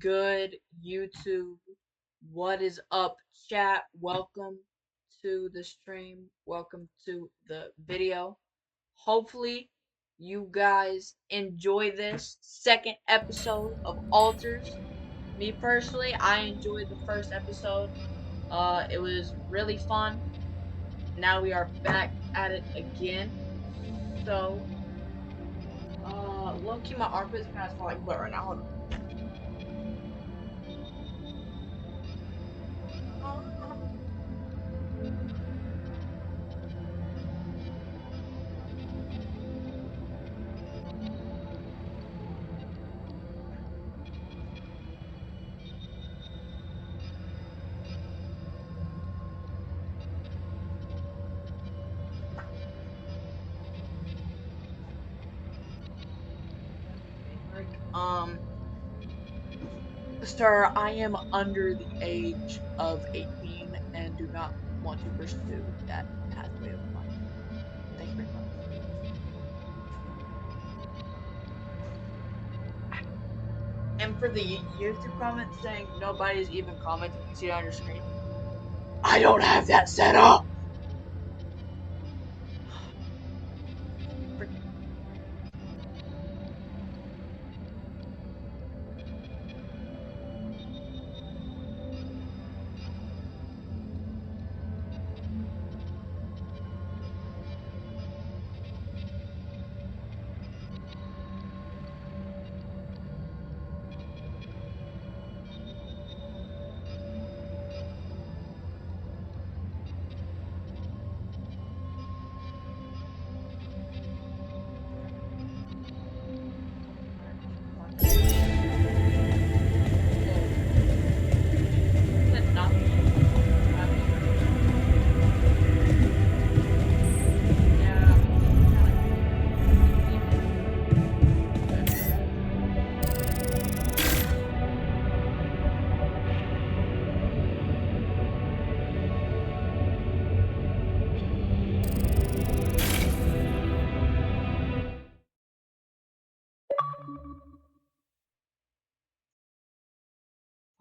good, YouTube? What is up, chat? Welcome to the stream. Welcome to the video. Hopefully, you guys enjoy this second episode of Alters. Me personally, I enjoyed the first episode. It was really fun. Now we are back at it again. So, low key, my armpits kind of smell like butt right now. Hold on. Um, Sir, I am under the age of 18 and do not want to pursue that pathway of life. Thank you very much. And for the YouTube comments saying nobody's even commenting, you see it on your screen. I don't have that set up!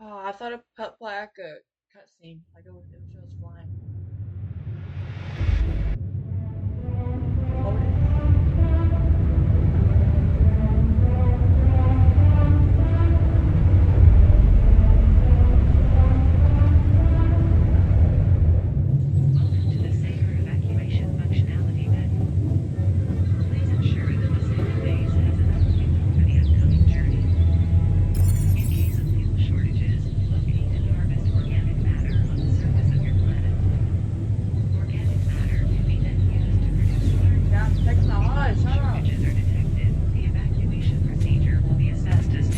Oh, I thought it put like a cutscene. Like it was just flying. Hold it. Welcome to the safer evacuation functionality menu. Please ensure that the safe base has enough fuel for the upcoming journey. In case of fuel shortages, locate and harvest organic matter on the surface of your planet. Organic matter can be then used to produce water. Yeah, take my eyes. If Shut up. shortages are detected, the evacuation procedure will be assessed as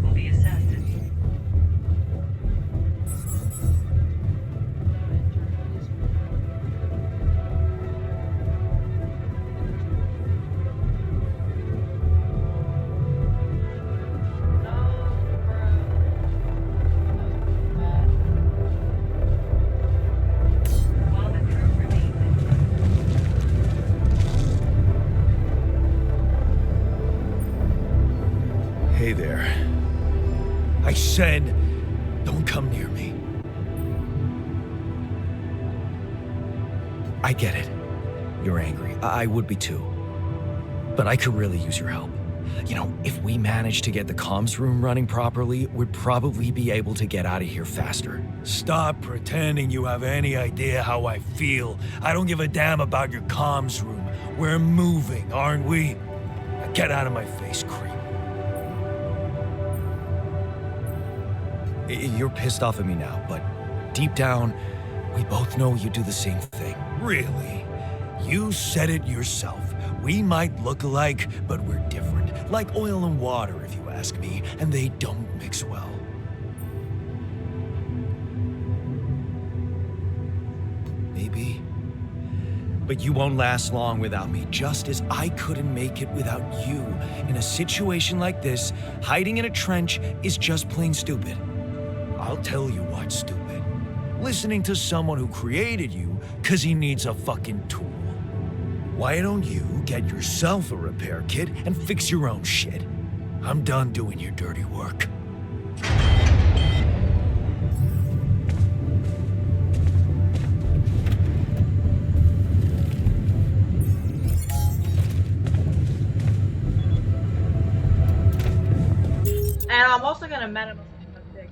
will be assessed as while the crew remains in Hey there. I said, don't come near me. I get it. You're angry. I would be too. But I could really use your help. You know, if we manage to get the comms room running properly, we'd probably be able to get out of here faster. Stop pretending you have any idea how I feel. I don't give a damn about your comms room. We're moving, aren't we? Now get out of my face, creep. You're pissed off at me now, but deep down, we both know you do the same thing. Really? You said it yourself. We might look alike, but we're different. Like oil and water, if you ask me, and they don't mix well. maybe. But you won't last long without me, just as I couldn't make it without you. In a situation like this, hiding in a trench is just plain stupid. I'll tell you what's stupid. Listening to someone who created you because he needs a fucking tool. Why don't you get yourself a repair kit and fix your own shit? I'm done doing your dirty work. And I'm also gonna meta myself a big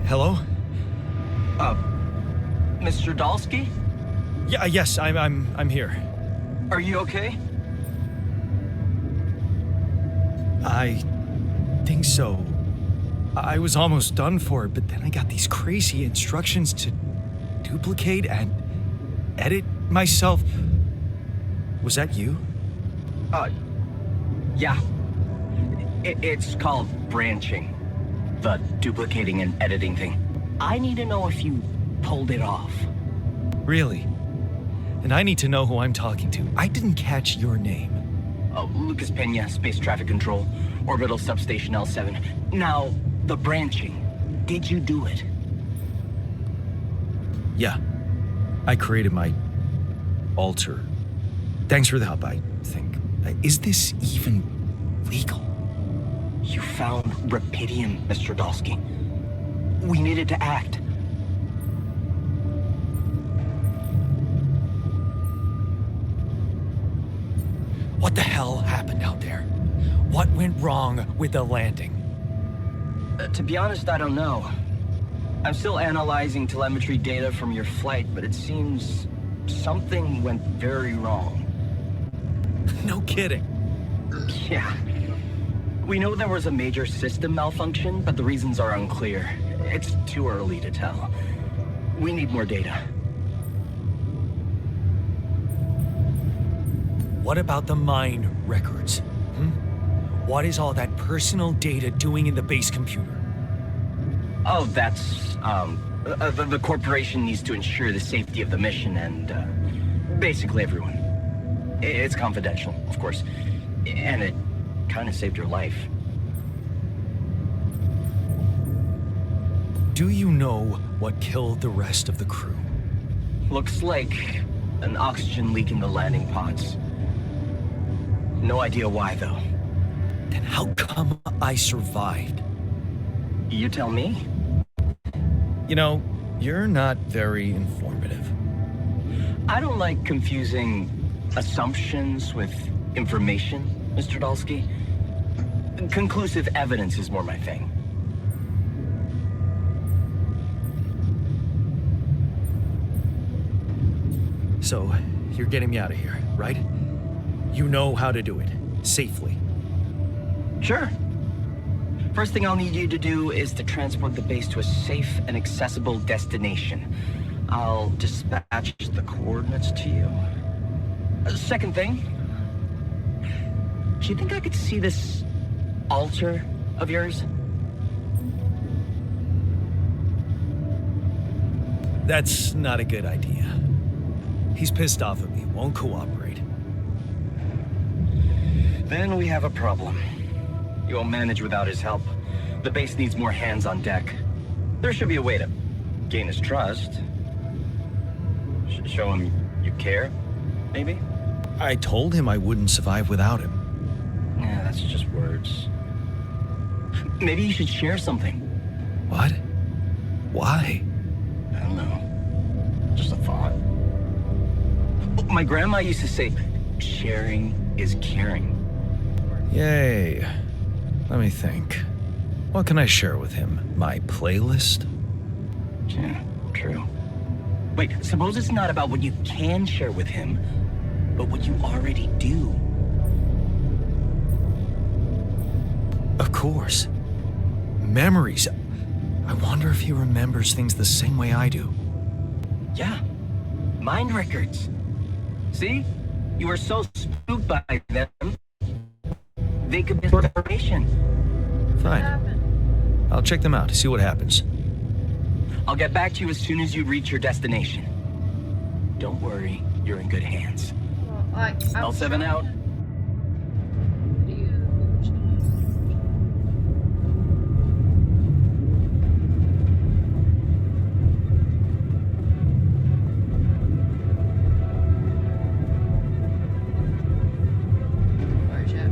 Hello? Mr. Dalsky? Yeah, yes, I'm here. Are you okay? I think so. I was almost done for it, but then I got these crazy instructions to duplicate and edit myself. Was that you? Yeah. It's called branching. The duplicating and editing thing. I need to know if you pulled it off. Really? And I need to know who I'm talking to. I didn't catch your name. Lucas Pena, Space Traffic Control, Orbital Substation L7. Now, the branching. Did you do it? Yeah. I created my alter. Thanks for the help, I think. Is this even legal? You found Rapidium, Mr. Dalsky. We needed to act. What the hell happened out there? What went wrong with the landing? To be honest, I don't know. I'm still analyzing telemetry data from your flight, but it seems something went very wrong. No kidding. Yeah. We know there was a major system malfunction, but the reasons are unclear. It's too early to tell. We need more data. What about the mine records? What is all that personal data doing in the base computer? Oh, that's, the corporation needs to ensure the safety of the mission and, basically everyone. It's confidential, of course. And it kind of saved your life. Do you know what killed the rest of the crew? Looks like an oxygen leak in the landing pods. No idea why, though. Then how come I survived? You tell me? You know, you're not very informative. I don't like confusing assumptions with information, Mr. Dalsky. Conclusive evidence is more my thing. So, you're getting me out of here, right? You know how to do it. Safely. Sure. First thing I'll need you to do is to transport the base to a safe and accessible destination. I'll dispatch the coordinates to you. Second thing, do you think I could see this altar of yours? That's not a good idea. He's pissed off at me, won't cooperate. Then we have a problem. You won't manage without his help. The base needs more hands on deck. There should be a way to gain his trust. Show him you care, maybe? I told him I wouldn't survive without him. Yeah, that's just words. Maybe you should share something. What? Why? I don't know. Just a thought. My grandma used to say, sharing is caring. Yay. Let me think. What can I share with him? My playlist? Yeah, true. Wait, suppose it's not about what you can share with him, but what you already do. Of course. Memories. I wonder if he remembers things the same way I do. Yeah, mind records. See? You were so spooked by them, they could be information. What Fine. happened? I'll check them out, see what happens. I'll get back to you as soon as you reach your destination. Don't worry, you're in good hands. Well, I'm L7 trying out. to- Where's that?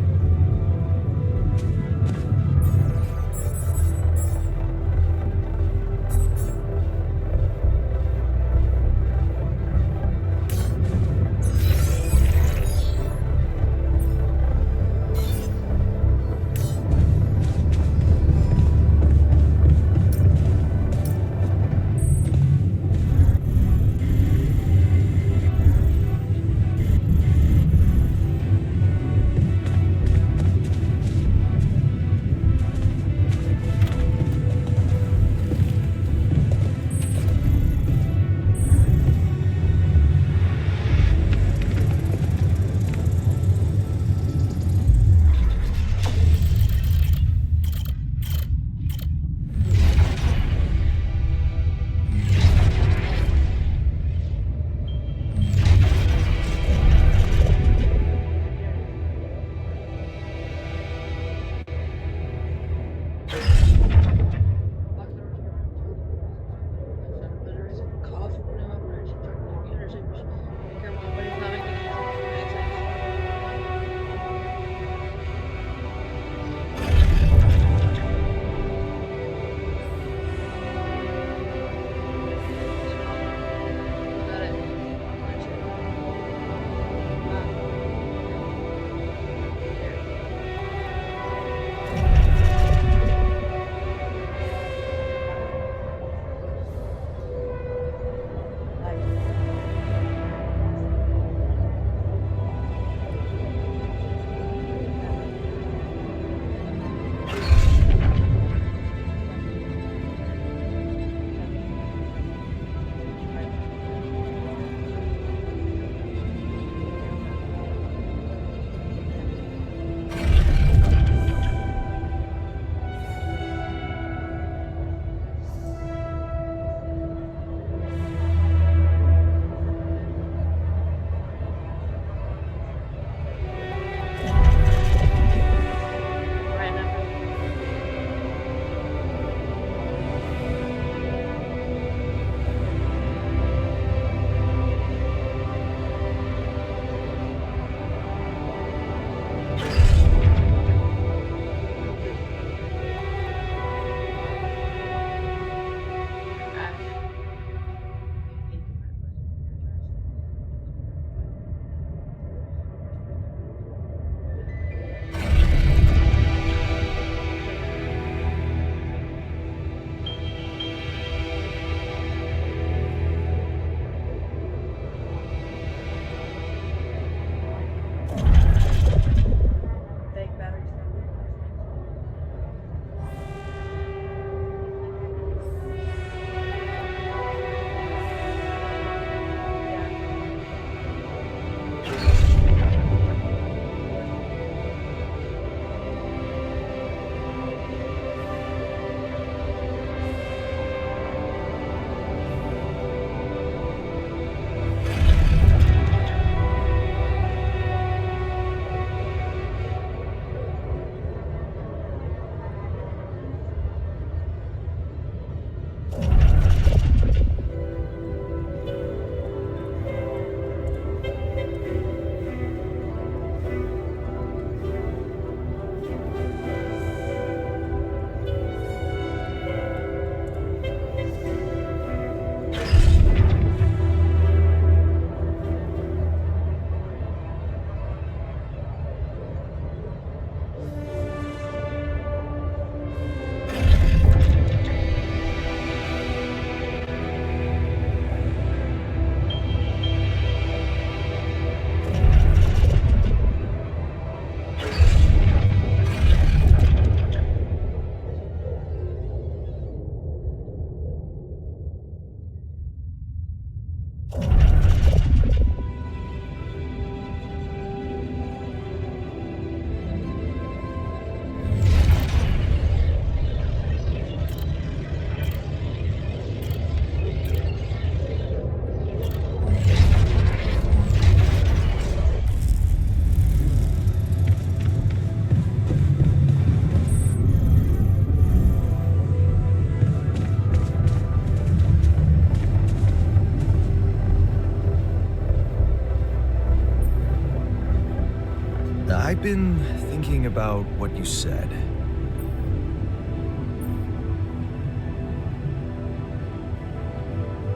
I've been thinking about what you said.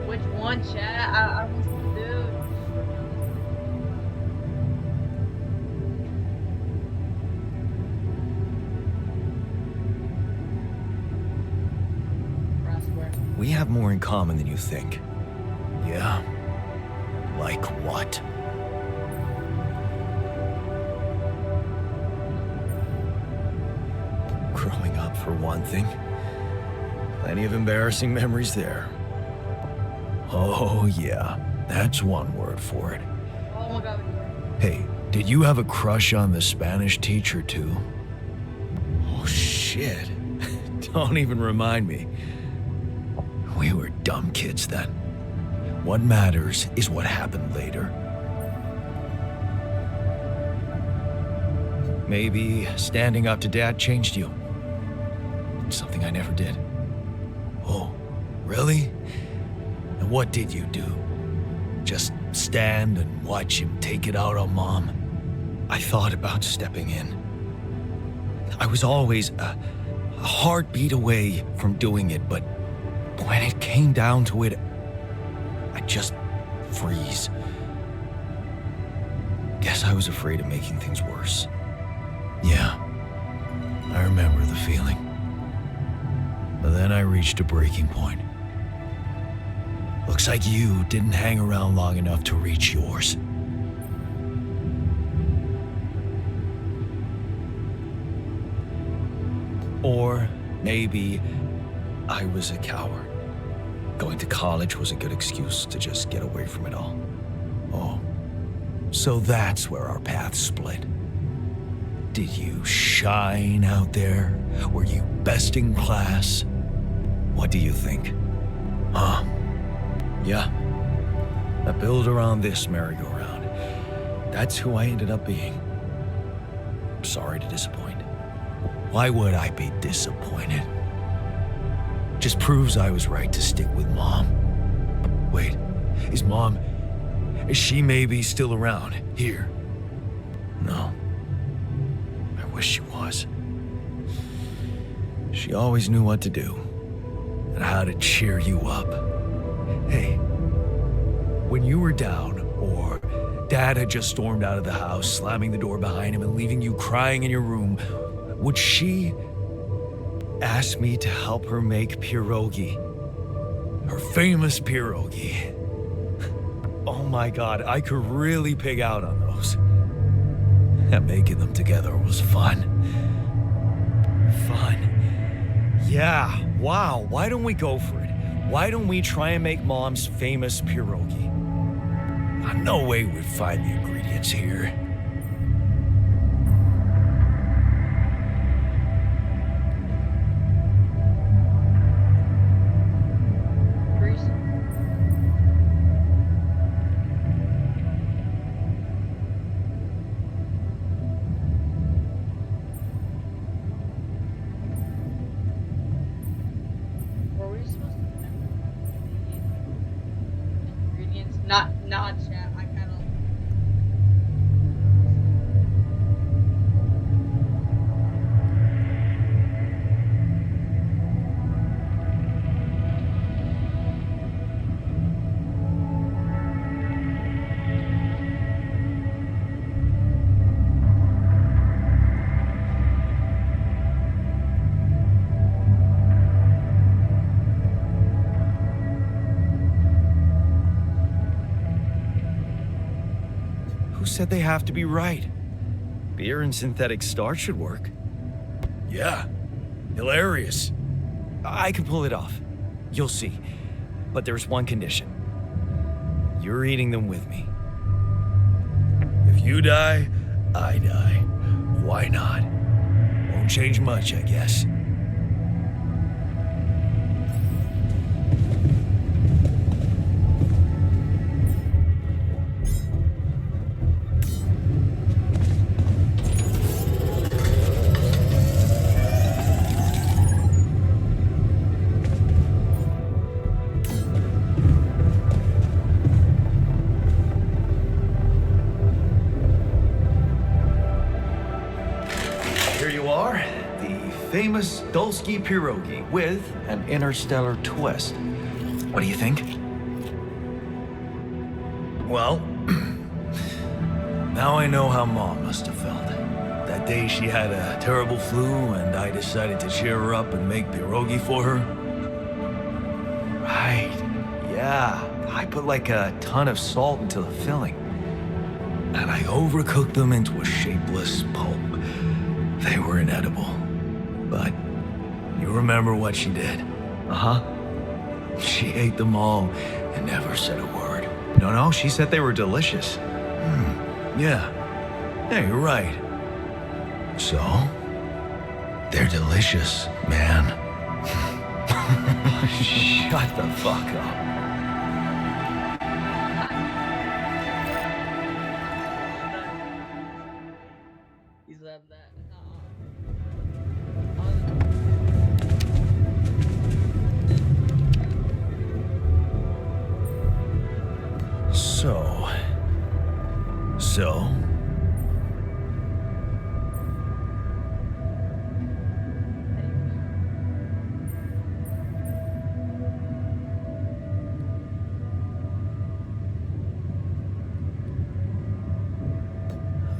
Which one, chat? I want some dude. Crossword. We have more in common than you think. Yeah? Like what? Growing up, for one thing. Plenty of embarrassing memories there. Oh, yeah. That's one word for it. Oh my god. Hey, did you have a crush on the Spanish teacher, too? Oh, shit. Don't even remind me. We were dumb kids then. What matters is what happened later. Maybe standing up to Dad changed you. Something I never did. Oh, really? And what did you do? Just stand and watch him take it out on Mom? I thought about stepping in. I was always a heartbeat away from doing it, but when it came down to it, I'd just freeze. Guess I was afraid of making things worse. Yeah, I remember the feeling. But then I reached a breaking point. Looks like you didn't hang around long enough to reach yours. Or maybe I was a coward. Going to college was a good excuse to just get away from it all. Oh, so that's where our paths split. Did you shine out there? Were you best in class? What do you think? Huh? Yeah. I built around this merry-go-round. That's who I ended up being. Sorry to disappoint. Why would I be disappointed? Just proves I was right to stick with Mom. Wait, is she maybe still around here? No. I wish she was. She always knew what to do and how to cheer you up. Hey, when you were down or Dad had just stormed out of the house, slamming the door behind him and leaving you crying in your room, would she ask me to help her make pierogi? Her famous pierogi. Oh my God, I could really pig out on those. And making them together was fun. Yeah, wow, why don't we go for it? Why don't we try and make Mom's famous pierogi? No way we'd find the ingredients here. Grease. Were we supposed to memorize the ingredients? Not chat. I kind of. Who said they have to be right? Beer and synthetic starch should work. Yeah, hilarious. I can pull it off. You'll see. But there's one condition. You're eating them with me. If you die, I die. Why not? Won't change much, I guess. famous Dulski pierogi with an interstellar twist. What do you think? Well, now I know how Mom must have felt. That day she had a terrible flu and I decided to cheer her up and make pierogi for her. Right, yeah. I put like a ton of salt into the filling. And I overcooked them into a shapeless pulp. They were inedible. But you remember what she did? Uh-huh. She ate them all and never said a word. No, she said they were delicious. Yeah. Yeah, you're right. So, they're delicious, man. Shut the fuck up. He said that. So.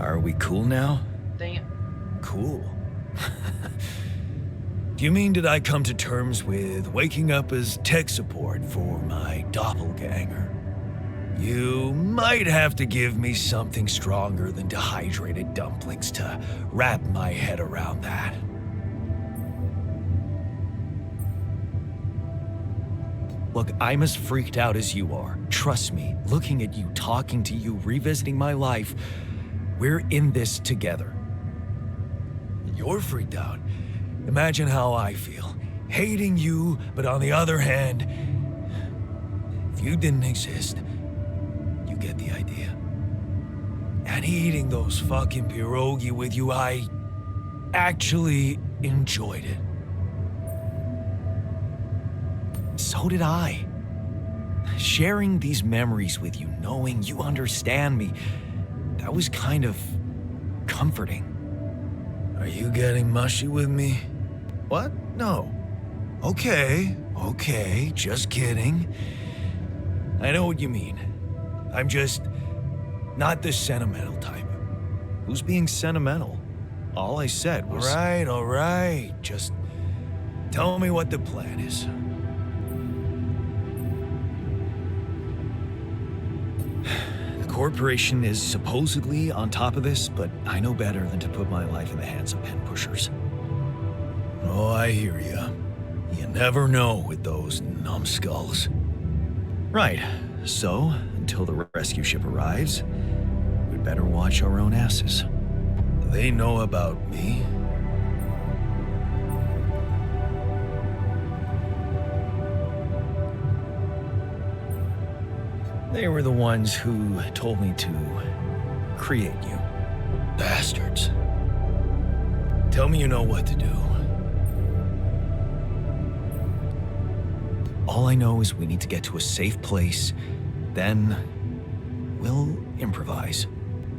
Are we cool now? Damn. Cool. Do you mean did I come to terms with waking up as tech support for my doppelganger? You might have to give me something stronger than dehydrated dumplings to wrap my head around that. Look, I'm as freaked out as you are. Trust me, looking at you, talking to you, revisiting my life, we're in this together. You're freaked out. Imagine how I feel. Hating you, but on the other hand, if you didn't exist, you get the idea. And eating those fucking pierogi with you, I actually enjoyed it. So did I. Sharing these memories with you, knowing you understand me, that was kind of comforting. Are you getting mushy with me? What? No. Okay, just kidding. I know what you mean. I'm just not the sentimental type. Who's being sentimental? All I said was... All right. Just tell me what the plan is. The corporation is supposedly on top of this, but I know better than to put my life in the hands of pen pushers. Oh, I hear ya. You never know with those numbskulls. Right. So, until the rescue ship arrives, we'd better watch our own asses. Do they know about me? They were the ones who told me to create you. Bastards. Tell me you know what to do. All I know is we need to get to a safe place, then we'll improvise.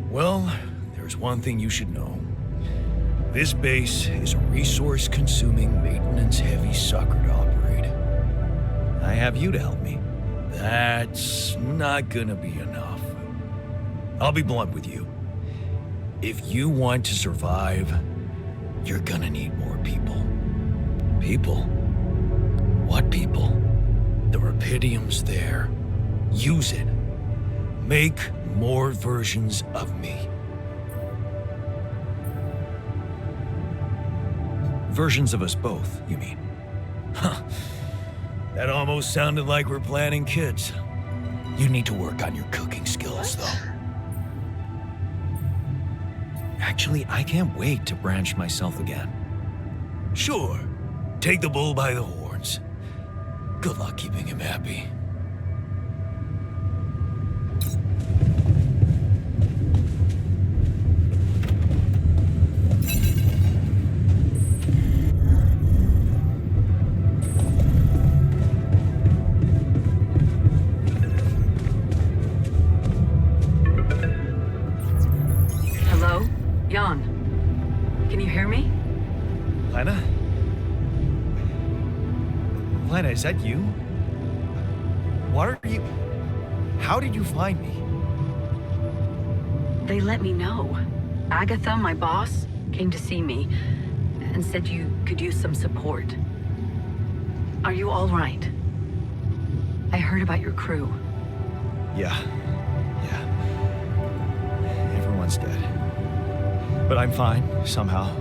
Well, there's one thing you should know. This base is a resource-consuming, maintenance-heavy sucker to operate. I have you to help me. That's not gonna be enough. I'll be blunt with you. If you want to survive, you're gonna need more people. People? What people? The Rapidium's there. Use it. Make more versions of me. Versions of us both, you mean? Huh. That almost sounded like we're planning kids. You need to work on your cooking skills, though. Actually, I can't wait to branch myself again. Sure. Take the bull by the horns. Good luck keeping him happy. Hello? Jan. Can you hear me? Lena? Lena, is that you? What are you... How did you find me? They let me know. Agatha, my boss, came to see me and said you could use some support. Are you all right? I heard about your crew. Yeah. Everyone's dead. But I'm fine, somehow.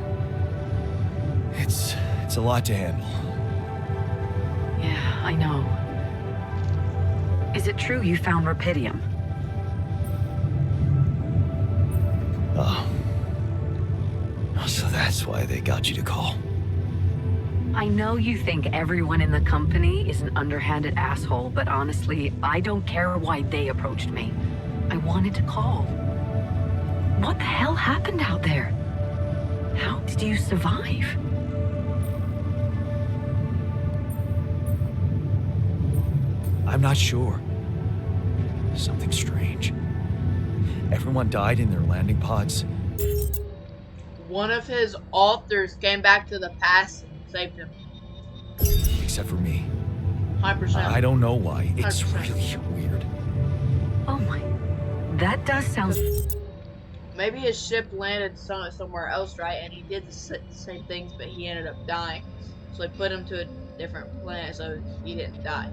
It's a lot to handle. Yeah, I know. Is it true you found Rapidium? Oh. So that's why they got you to call. I know you think everyone in the company is an underhanded asshole, but honestly, I don't care why they approached me. I wanted to call. What the hell happened out there? How did you survive? I'm not sure. Something strange. Everyone died in their landing pods. One of his authors came back to the past and saved him. Except for me. 100%. I don't know why. It's 100%. really weird. Oh my... That does sound... Maybe his ship landed somewhere else, right? And he did the same things, but he ended up dying. So they put him to a different planet so he didn't die.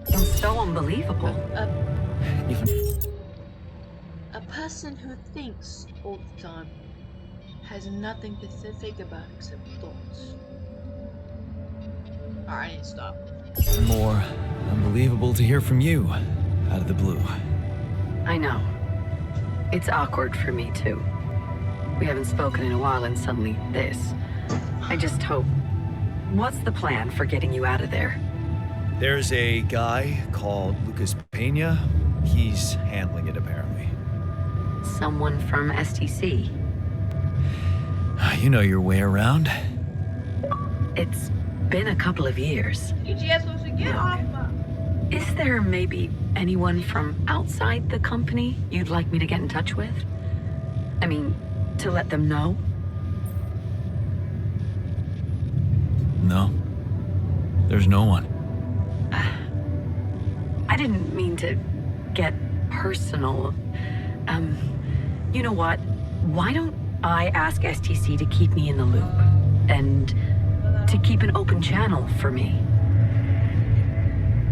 Sounds so unbelievable. Even... A person who thinks all the time has nothing to think about except thoughts. Alright, I need to stop. More unbelievable to hear from you, out of the blue. I know. It's awkward for me, too. We haven't spoken in a while and suddenly this. I just hope... What's the plan for getting you out of there? There's a guy called Lucas Pena. He's handling it, apparently. Someone from STC? You know your way around. It's been a couple of years. TGS supposed to get off my... Is there maybe anyone from outside the company you'd like me to get in touch with? I mean, to let them know? No. There's no one. I didn't mean to get personal. You know what? Why don't I ask STC to keep me in the loop? And to keep an open channel for me?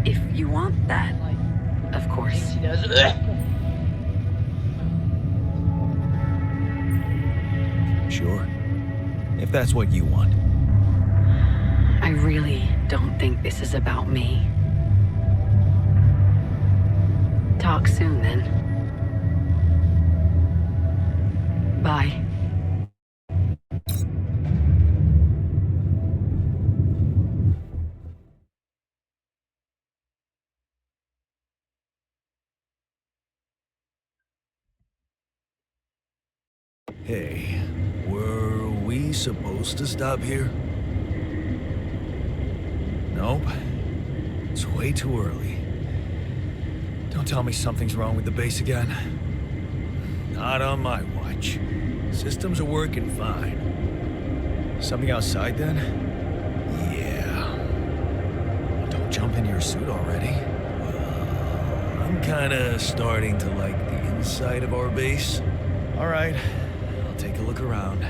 If you want that, of course. She does. Sure. If that's what you want. I really don't think this is about me. Talk soon, then. Bye. Hey, were we supposed to stop here? Nope. It's way too early. Don't tell me something's wrong with the base again. Not on my watch. Systems are working fine. Something outside then? Yeah. Don't jump into your suit already. I'm kinda starting to like the inside of our base. All right, I'll take a look around.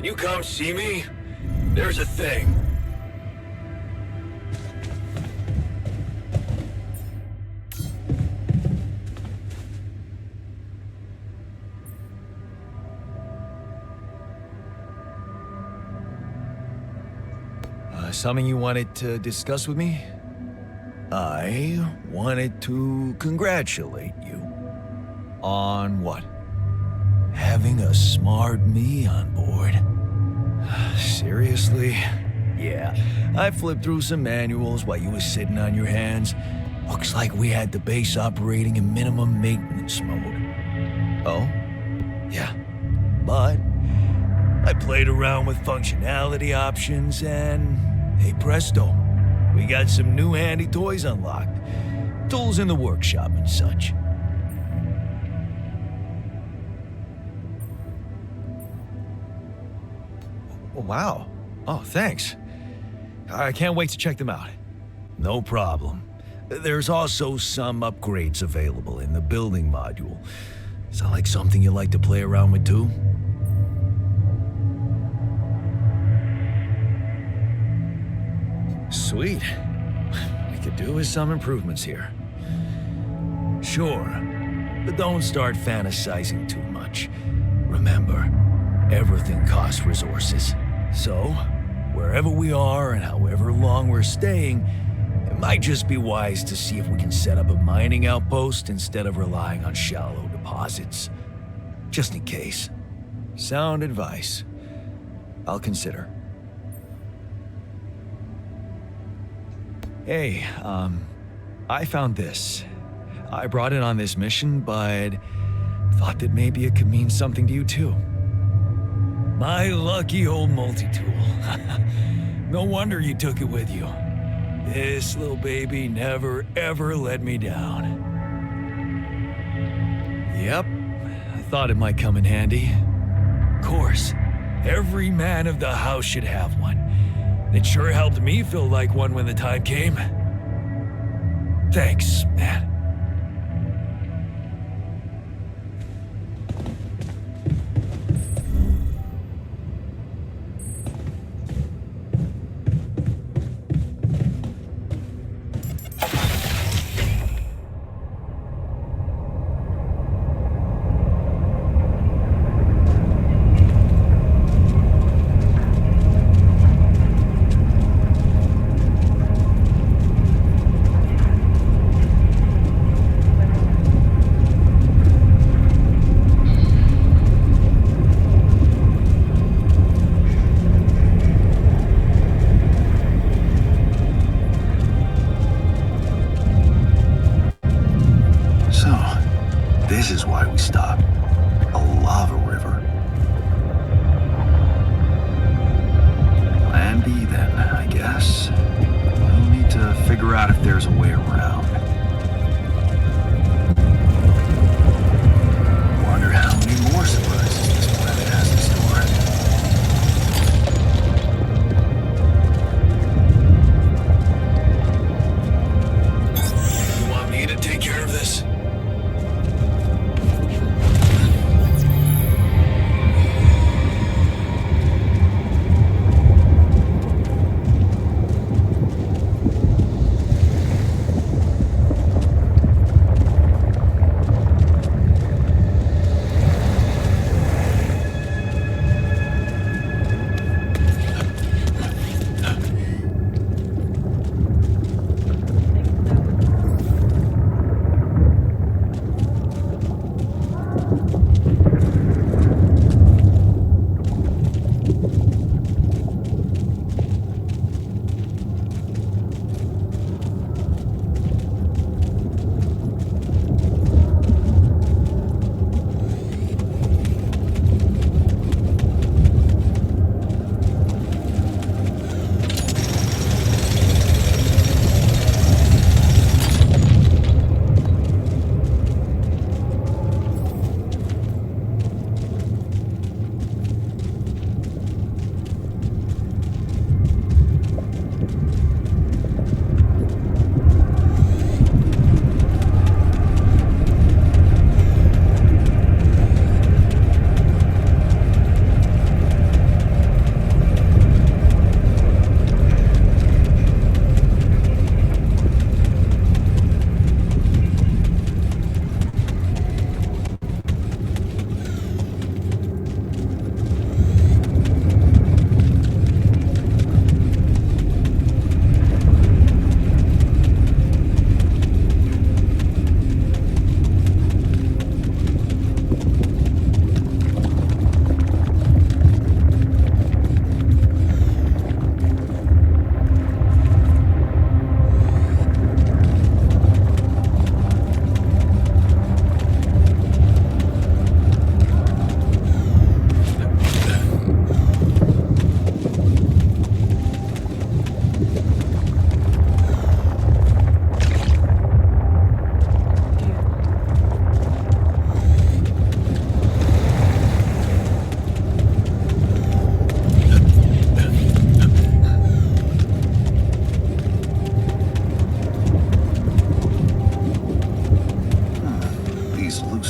can you come see me? There's a thing. Something you wanted to discuss with me? I wanted to congratulate you. On what? Having a smart me on board. Seriously? Yeah, I flipped through some manuals while you were sitting on your hands. Looks like we had the base operating in minimum maintenance mode. Oh? Yeah. But I played around with functionality options and, hey presto, we got some new handy toys unlocked. Tools in the workshop and such. Wow. Oh, thanks. I can't wait to check them out. No problem. There's also some upgrades available in the building module. Sound like something you like to play around with too? Sweet. We could do with some improvements here. Sure, but don't start fantasizing too much. Remember, everything costs resources. So, wherever we are and however long we're staying, it might just be wise to see if we can set up a mining outpost instead of relying on shallow deposits. Just in case. Sound advice. I'll consider. Hey, I found this. I brought it on this mission, but thought that maybe it could mean something to you too. My lucky old multi-tool. No wonder you took it with you. This little baby never ever let me down. Yep, I thought it might come in handy. Of course, every man of the house should have one. It sure helped me feel like one when the time came. Thanks, man. This is why we stopped. A lava river. Plan B then, I guess. We'll need to figure out if there's a way around. Wonder how many more surprises this planet has in store. You want me to take care of this?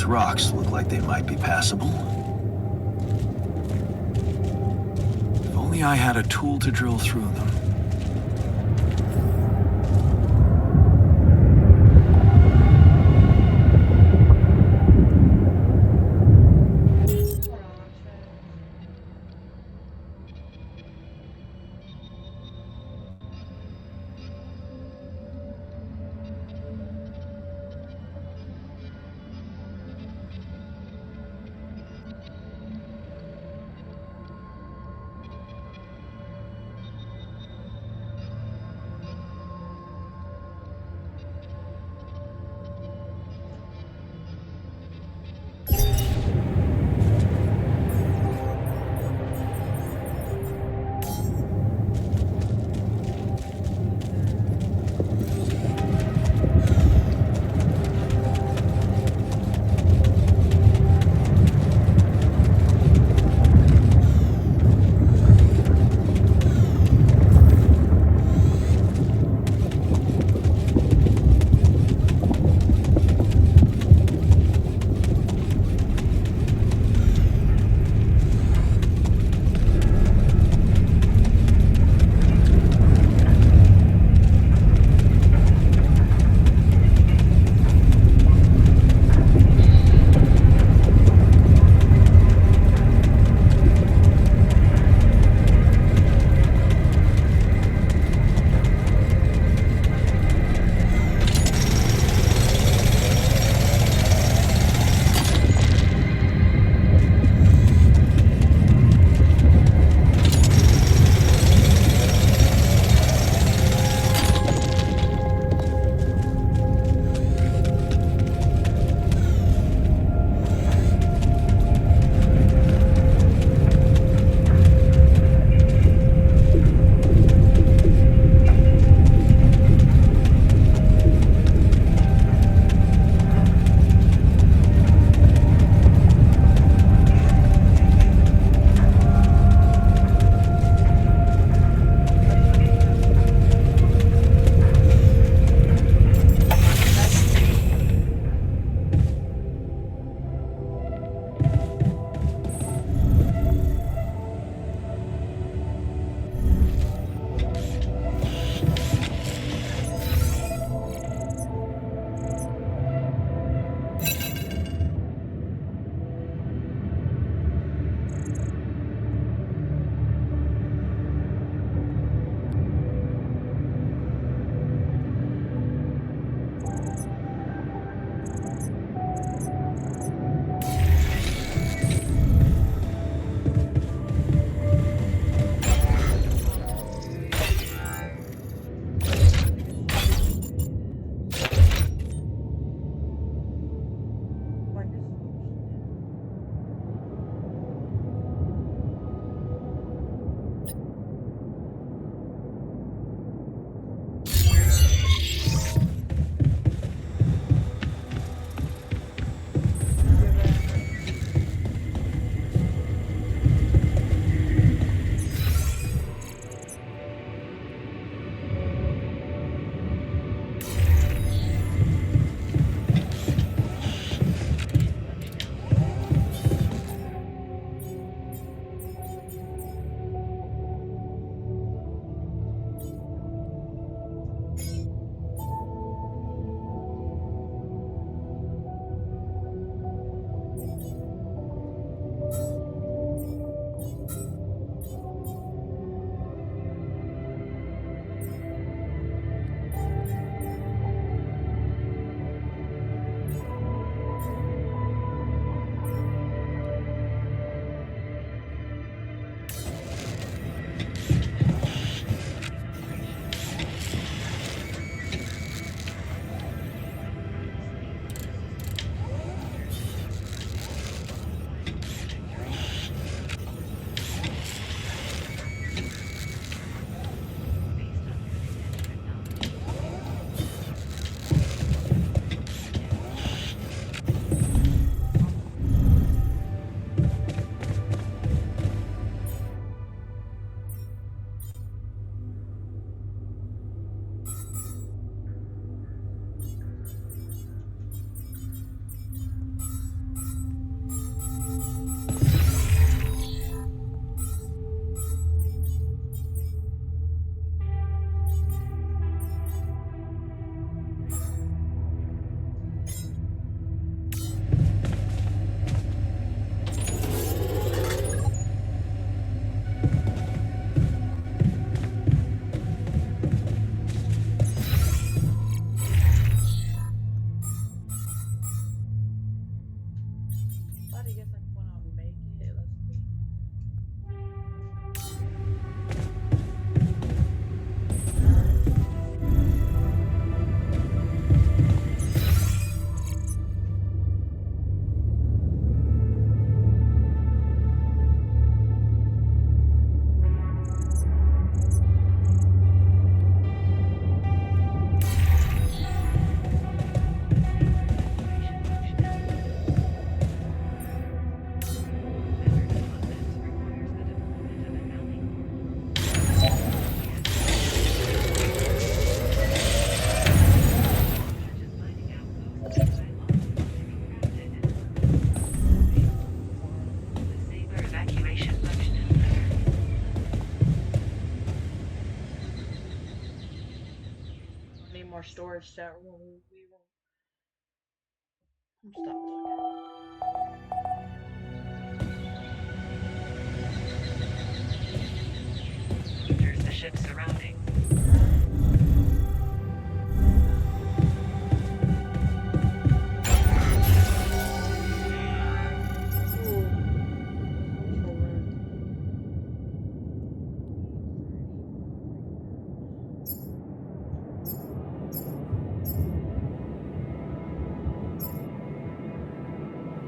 These rocks look like they might be passable. If only I had a tool to drill through them. Hold on, chat. storage chat room. I'm stop talking. There's the ship surrounding. Ooh, control room.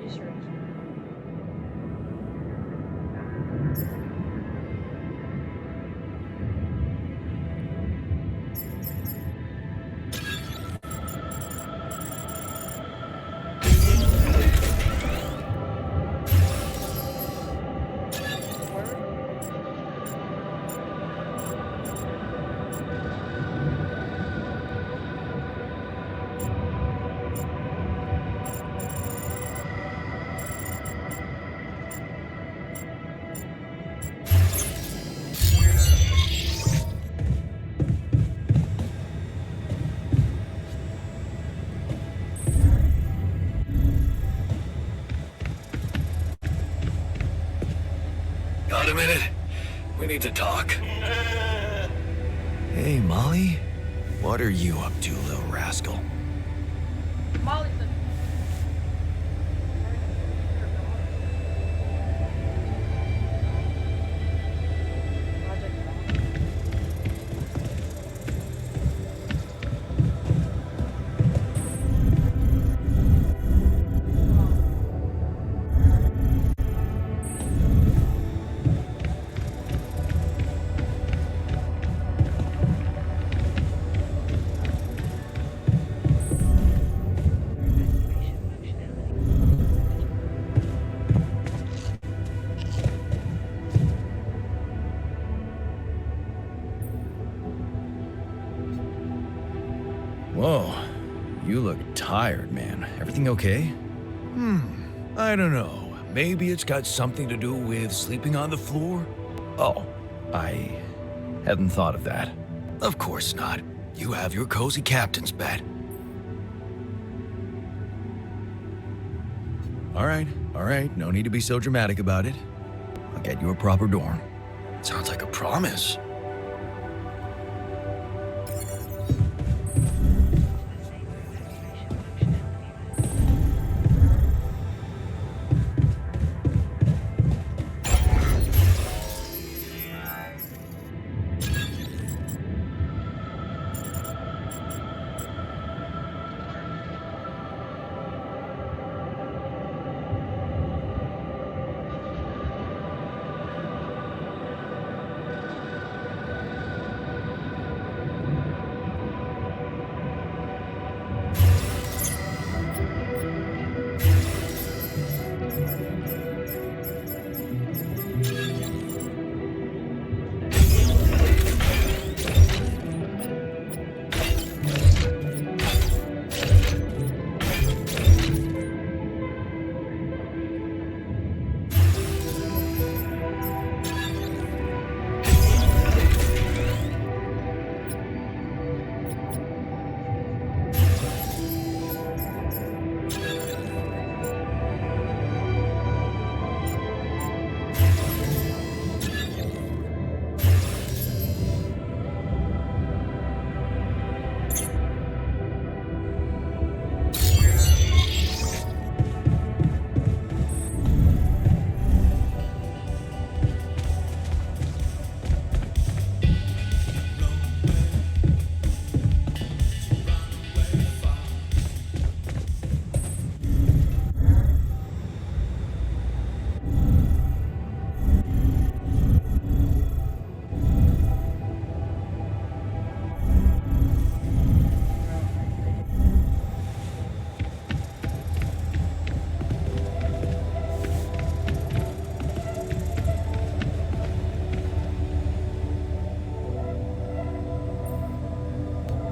Easter eggs. Got a minute? We need to talk. Hey, Molly. What are you up to, little rascal? Molly's the Evacuation functionality. Whoa. You look tired, man. Everything okay? I don't know. Maybe it's got something to do with sleeping on the floor? Oh, I hadn't thought of that. Of course not. You have your cozy captain's bed. All right. No need to be so dramatic about it. I'll get you a proper dorm. Sounds like a promise. Disable evacuation functionality.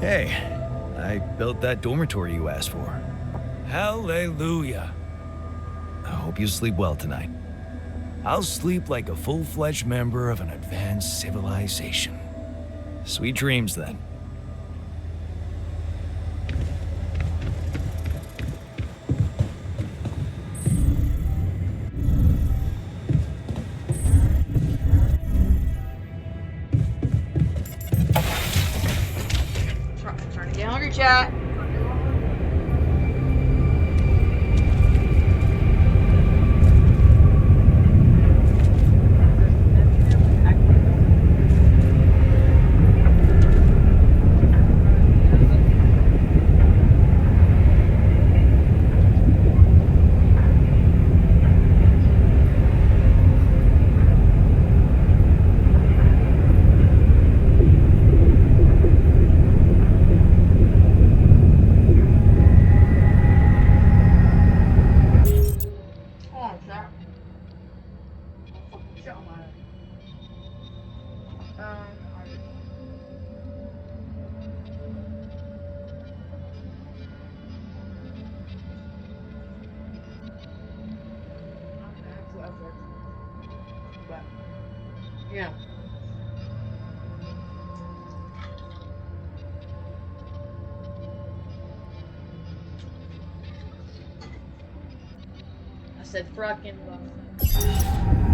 Hey, I built that dormitory you asked for. Hallelujah. I hope you sleep well tonight. I'll sleep like a full-fledged member of an advanced civilization. Sweet dreams, then. chat. Oh, chat. I'm fucking shit on my head. But yeah. I said fracking last time.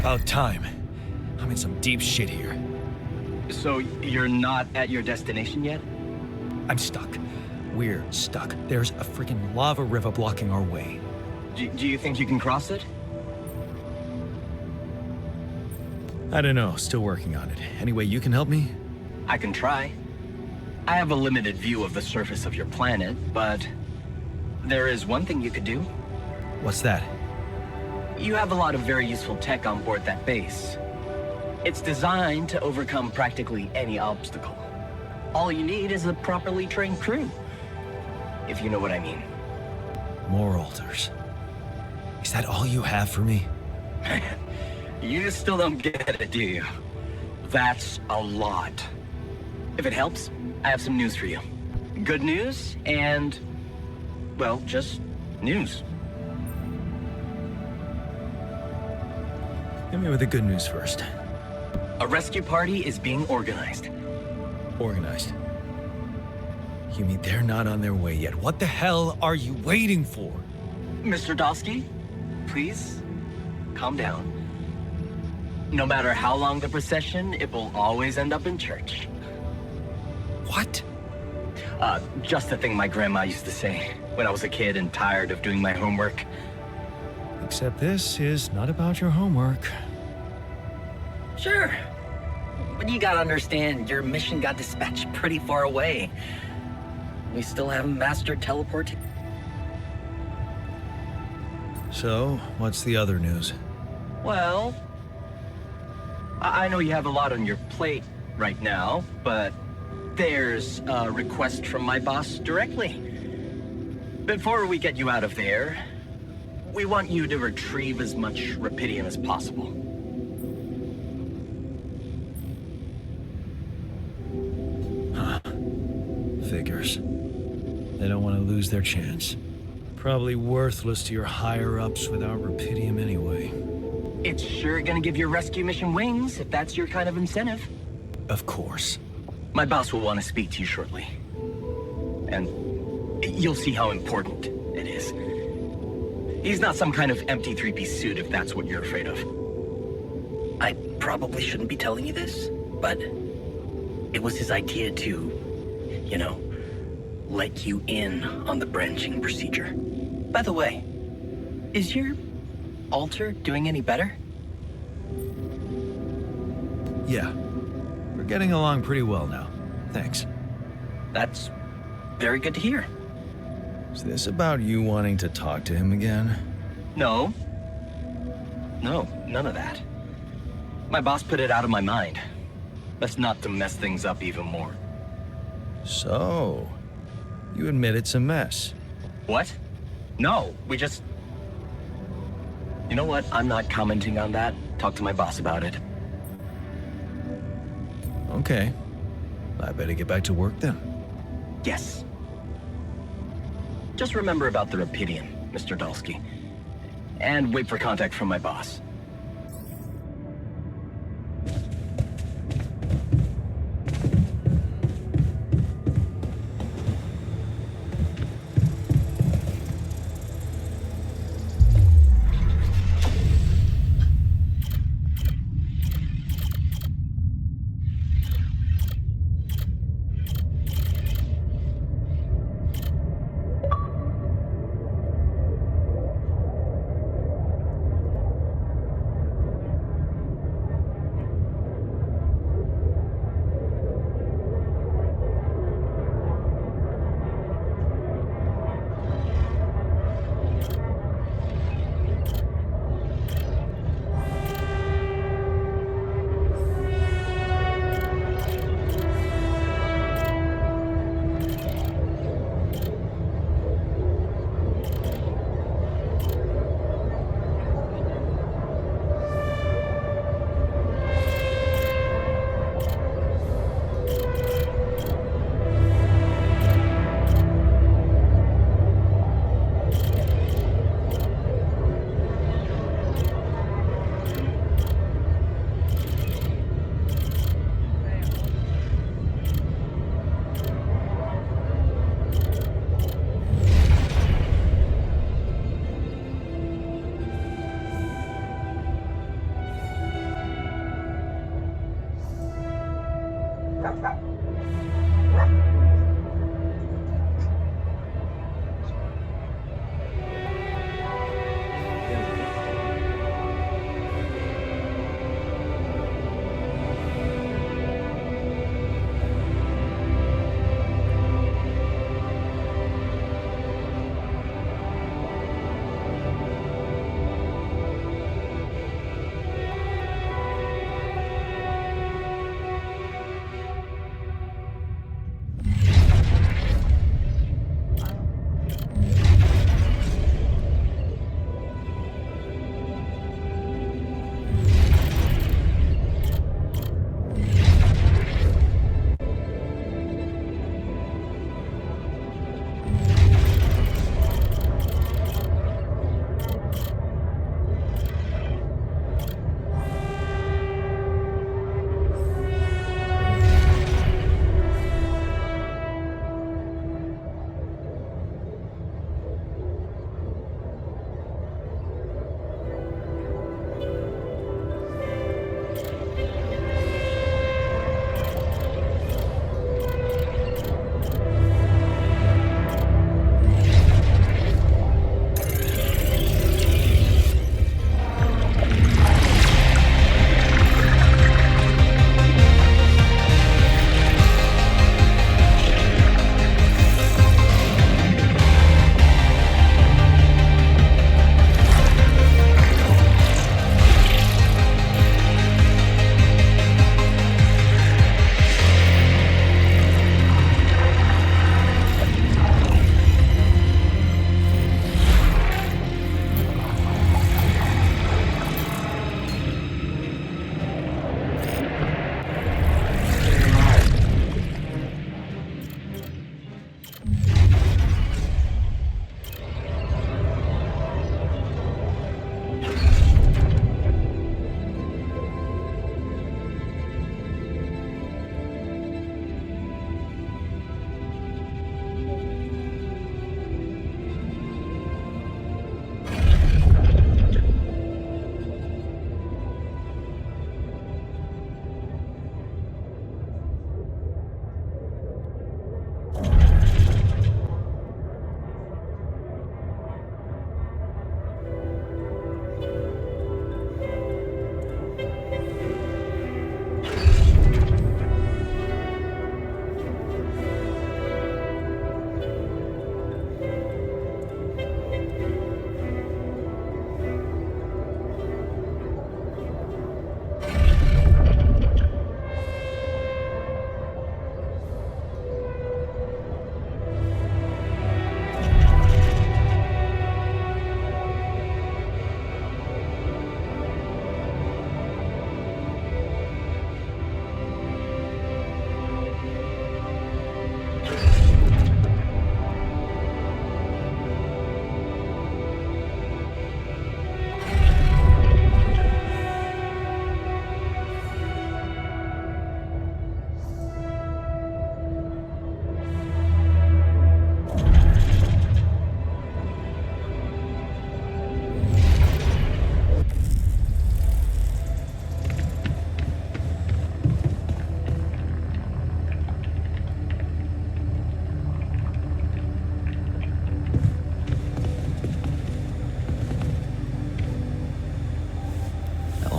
About time. I'm in some deep shit here. So you're not at your destination yet? I'm stuck. We're stuck. There's a freaking lava river blocking our way. Do you think you can cross it? I don't know, still working on it. Anyway, you can help me? I can try. I have a limited view of the surface of your planet, but there is one thing you could do. What's that? You have a lot of very useful tech on board that base. It's designed to overcome practically any obstacle. All you need is a properly trained crew, if you know what I mean. More altars. Is that all you have for me? You still don't get it, do you? That's a lot. If it helps, I have some news for you. Good news and, well, just news. Hit me with the good news first. A rescue party is being organized. Organized. You mean they're not on their way yet? What the hell are you waiting for? Mr. Dosky, please, calm down. No matter how long the procession, it will always end up in church. What? Just the thing my grandma used to say when I was a kid and tired of doing my homework. Except this is not about your homework. Sure. But you gotta understand, your mission got dispatched pretty far away. We still haven't mastered teleporting. So, what's the other news? Well, I know you have a lot on your plate right now, but there's a request from my boss directly. Before we get you out of there, we want you to retrieve as much Rapidium as possible. Figures. They don't want to lose their chance. Probably worthless to your higher-ups without Rapidium anyway. It's sure gonna give your rescue mission wings, if that's your kind of incentive. Of course. My boss will want to speak to you shortly. And you'll see how important it is. He's not some kind of empty three-piece suit if that's what you're afraid of. I probably shouldn't be telling you this, but it was his idea to, you know, let you in on the branching procedure. By the way, is your altar doing any better? Yeah. We're getting along pretty well now. Thanks. That's very good to hear. Is this about you wanting to talk to him again? No. No, none of that. My boss put it out of my mind. Best not to mess things up even more. So, you admit it's a mess. What? No, we just... You know what? I'm not commenting on that. Talk to my boss about it. Okay. I better get back to work then. Yes. Just remember about the Rapidium, Mr. Dulski. And wait for contact from my boss.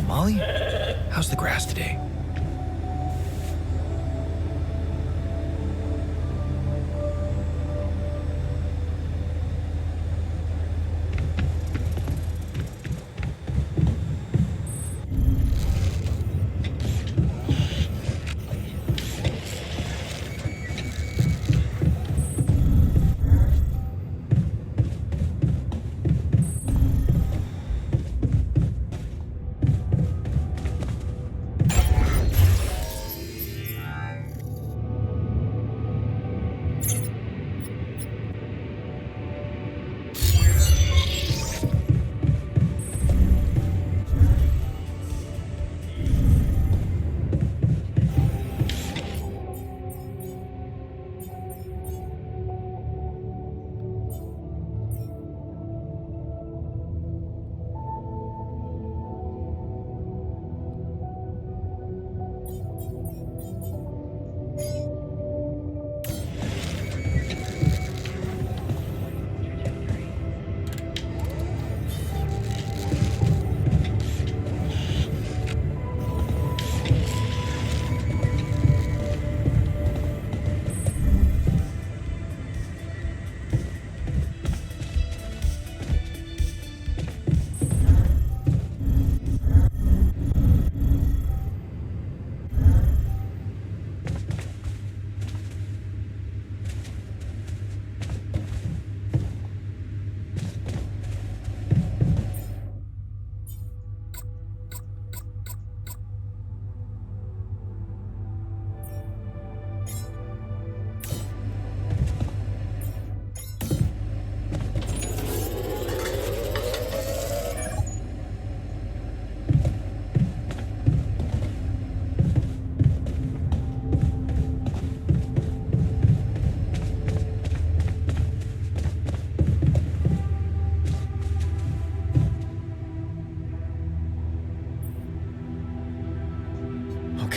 Molly? How's the grass today?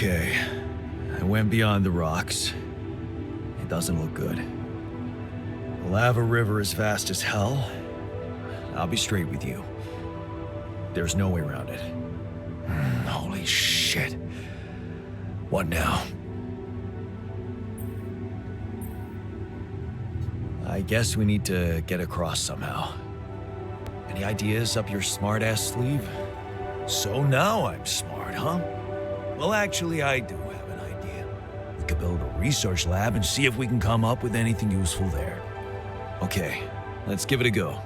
Okay. I went beyond the rocks. It doesn't look good. The lava river is fast as hell. I'll be straight with you. There's no way around it. Holy shit. What now? I guess we need to get across somehow. Any ideas up your smart-ass sleeve? So now I'm smart, huh? Well, actually, I do have an idea. We could build a research lab and see if we can come up with anything useful there. Okay, let's give it a go.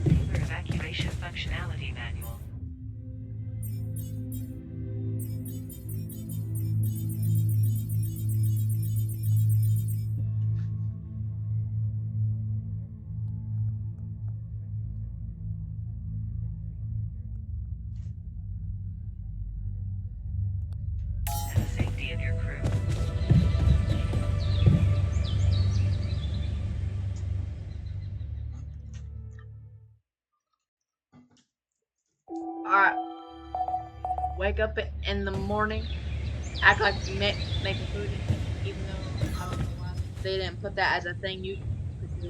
Safer evacuation functionality manual. And the safety of your crew. Alright. Wake up in the morning, act like you making food, even though I don't know why they didn't put that as a thing you could do.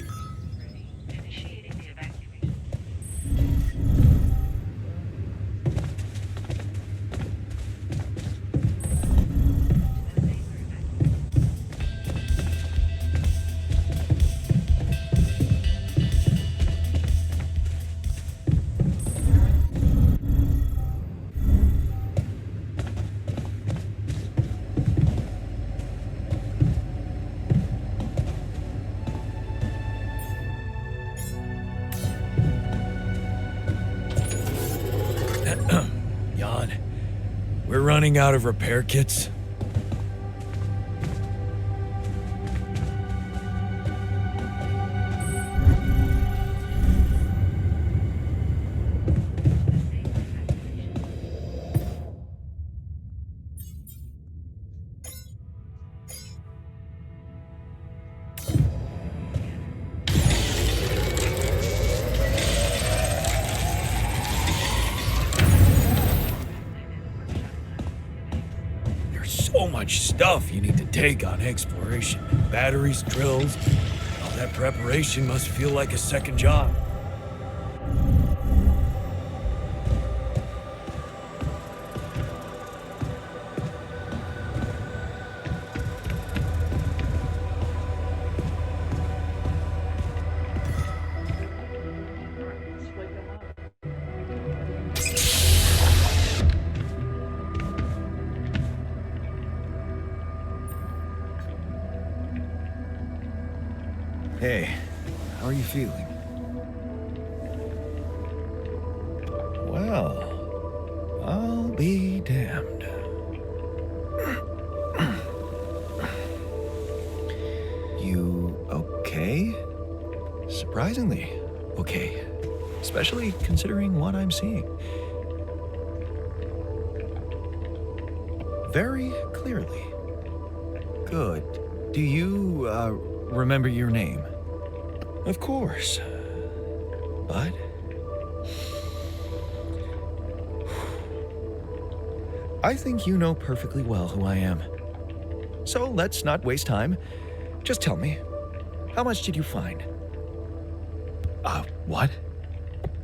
Ready. Initiating the evacuation. To the safer evacuation. Jan, we're running out of repair kits. The safer evacuation. There's so much stuff you need to take on exploration. Batteries, drills. All that preparation must feel like a second job. Let's wake them up. Hey, how are you feeling? Well, I'll be damned. You okay? Surprisingly okay. Especially considering what I'm seeing. very clearly. Good. Do you, remember your name? Of course. But... I think you know perfectly well who I am. So let's not waste time. Just tell me, how much did you find? What?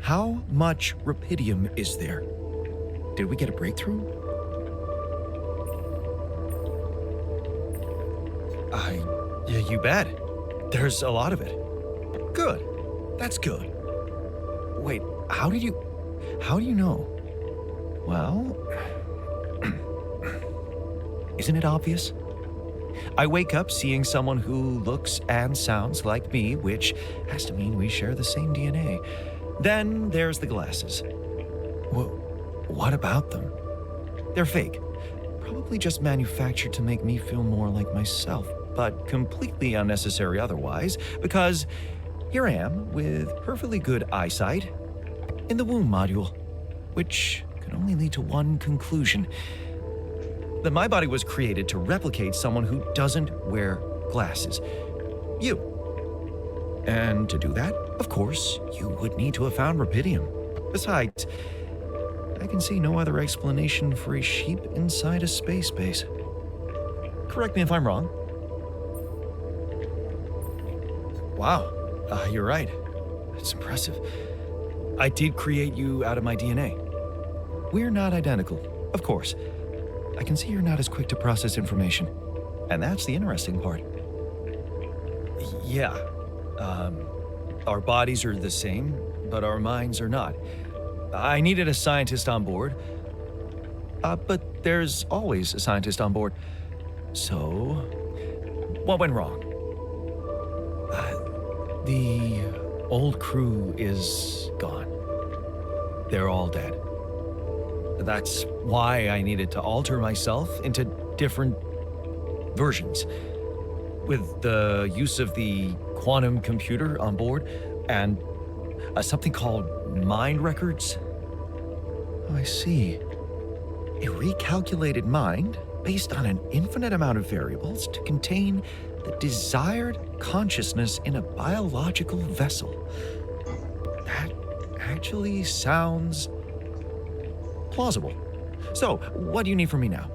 How much rupidium is there? Did we get a breakthrough? Yeah, you bet. There's a lot of it. Good. That's good. Wait, how do you know? Well, isn't it obvious? I wake up seeing someone who looks and sounds like me, which has to mean we share the same DNA. Then there's the glasses. What about them? They're fake. Probably just manufactured to make me feel more like myself, but completely unnecessary otherwise, because here I am with perfectly good eyesight in the womb module, which can only lead to one conclusion: that my body was created to replicate someone who doesn't wear glasses. You. And to do that, of course, you would need to have found rupidium. Besides, I can see no other explanation for a sheep inside a space base. Correct me if I'm wrong. Wow, you're right. It's impressive. I did create you out of my DNA. We're not identical, of course. I can see you're not as quick to process information. And that's the interesting part. Yeah. Our bodies are the same, but our minds are not. I needed a scientist on board. But there's always a scientist on board. So, what went wrong? The old crew is gone. They're all dead. That's why I needed to alter myself into different versions. With the use of the quantum computer on board and something called mind records. Oh, I see. A recalculated mind based on an infinite amount of variables to contain the desired consciousness in a biological vessel. That actually sounds plausible. So, what do you need from me now?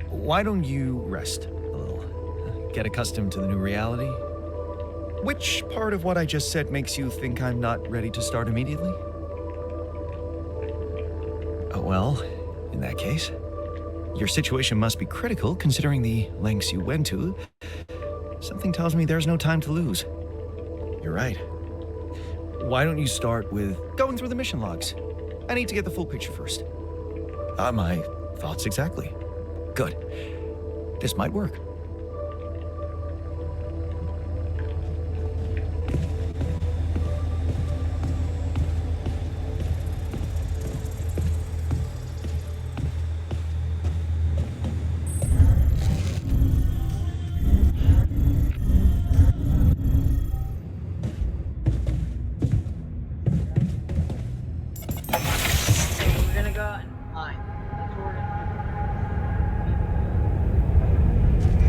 Why don't you rest a little? Get accustomed to the new reality? Which part of what I just said makes you think I'm not ready to start immediately? Well, in that case, your situation must be critical considering the lengths you went to. Something tells me there's no time to lose. You're right. Why don't you start with going through the mission logs? I need to get the full picture first. My thoughts exactly. Good. This might work. We're gonna go and mine. That's what we're gonna do.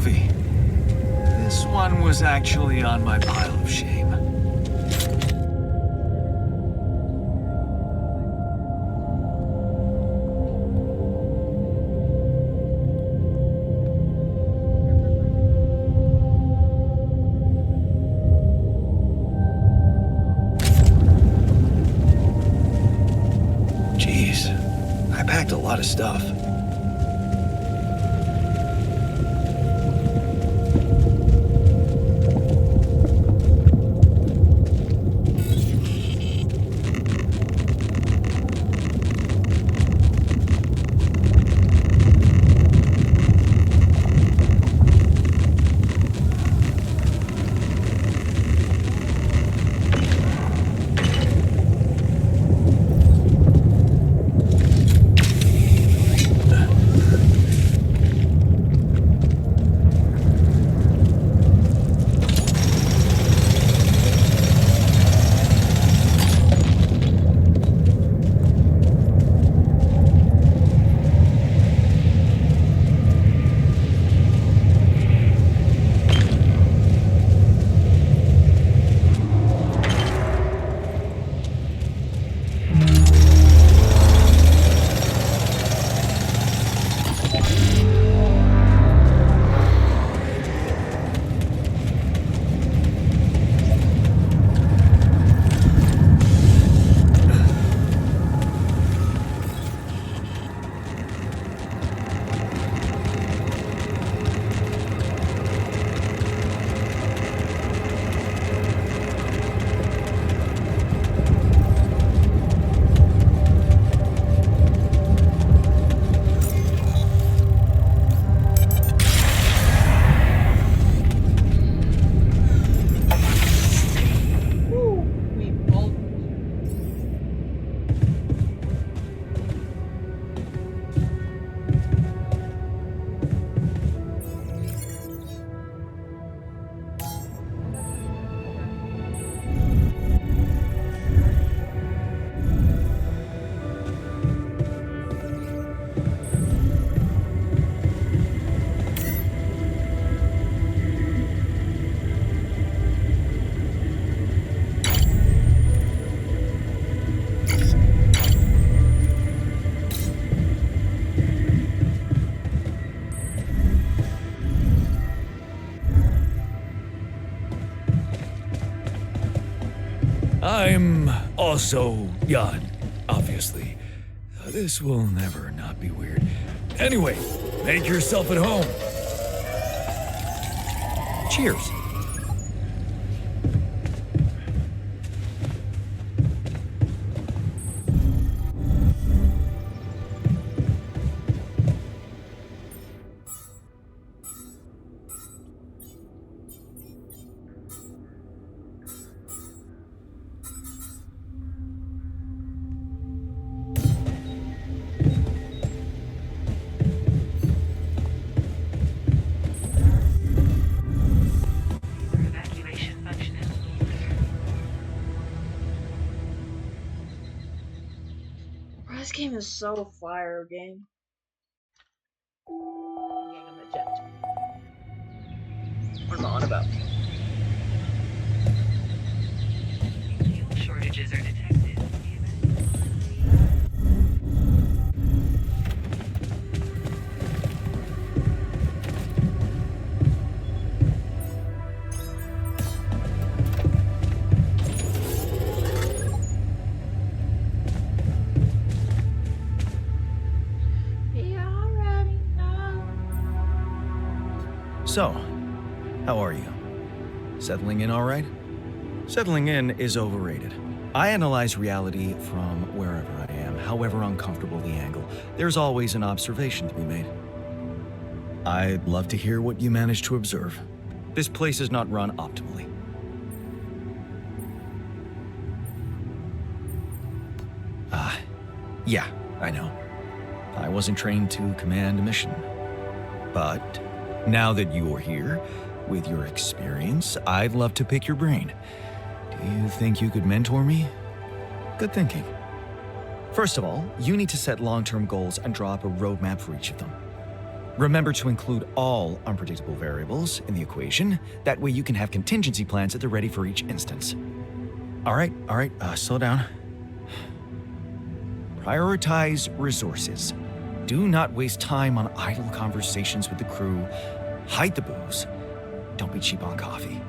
trophy. This one was actually on my pile of shame. Jeez, I packed a lot of stuff. Woo! We both. I'm also Jan, obviously. This will never not be weird. Anyway, make yourself at home. Cheers. Evacuation functionality. Bro, this game is so fire, game. Gang, I'm eject. What am I on about? Fuel shortages are detected. We already know. So, how are you? Settling in all right? Settling in is overrated. I analyze reality from wherever I am, however uncomfortable the angle. There's always an observation to be made. I'd love to hear what you managed to observe. This place is not run optimally. Yeah, I know. I wasn't trained to command a mission. But now that you're here, with your experience, I'd love to pick your brain. Do you think you could mentor me? Good thinking. First of all, you need to set long-term goals and draw up a roadmap for each of them. Remember to include all unpredictable variables in the equation. That way you can have contingency plans at the ready for each instance. All right, slow down. Prioritize resources. Do not waste time on idle conversations with the crew. Hide the booze. Don't be cheap on coffee.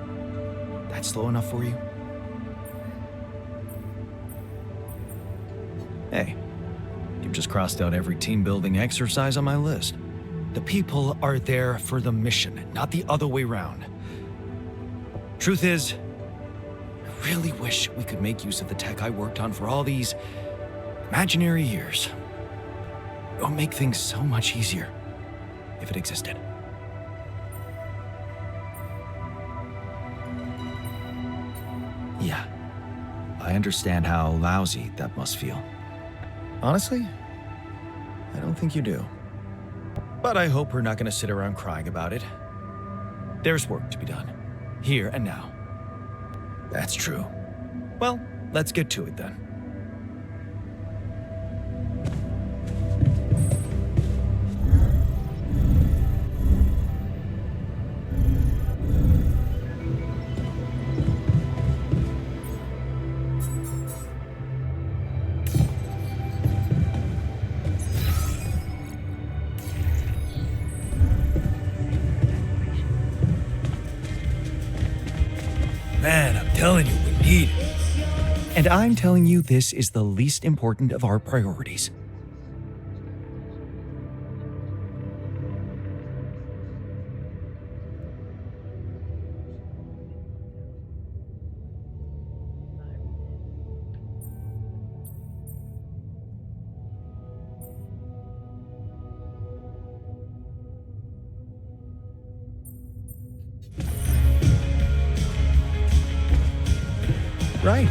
That's slow enough for you? Hey, you've just crossed out every team-building exercise on my list. The people are there for the mission, not the other way around. Truth is, I really wish we could make use of the tech I worked on for all these imaginary years. It would make things so much easier if it existed. Yeah, I understand how lousy that must feel. Honestly, I don't think you do. But I hope we're not going to sit around crying about it. There's work to be done, here and now. That's true. Well, let's get to it then. Man, I'm telling you, we need it. And I'm telling you this is the least important of our priorities. Right.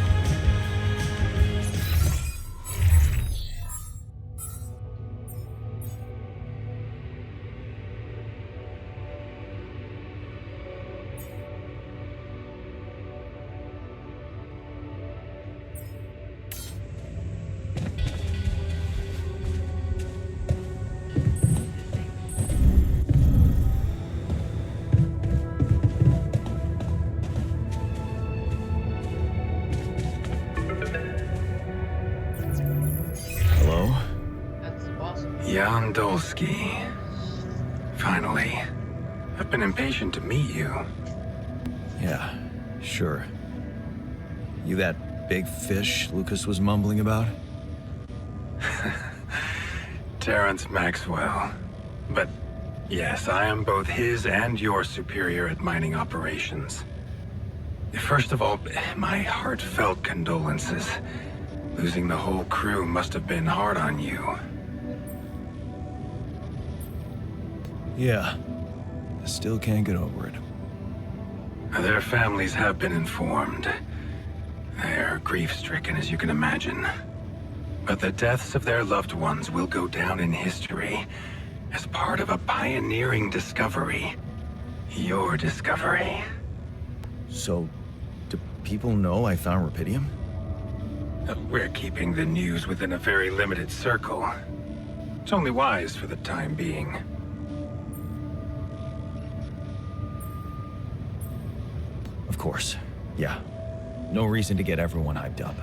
Hello? That's the boss. Jan Dolsky. Finally. I've been impatient to meet you. Yeah, sure. You that big fish Lucas was mumbling about? Terrence Maxwell. But yes, I am both his and your superior at mining operations. First of all, my heartfelt condolences. Losing the whole crew must have been hard on you. Yeah. I still can't get over it. Their families have been informed. They're grief-stricken, as you can imagine. But the deaths of their loved ones will go down in history as part of a pioneering discovery. Your discovery. So, do people know I found rupidium? We're keeping the news within a very limited circle. It's only wise for the time being. Of course. Yeah. No reason to get everyone hyped up.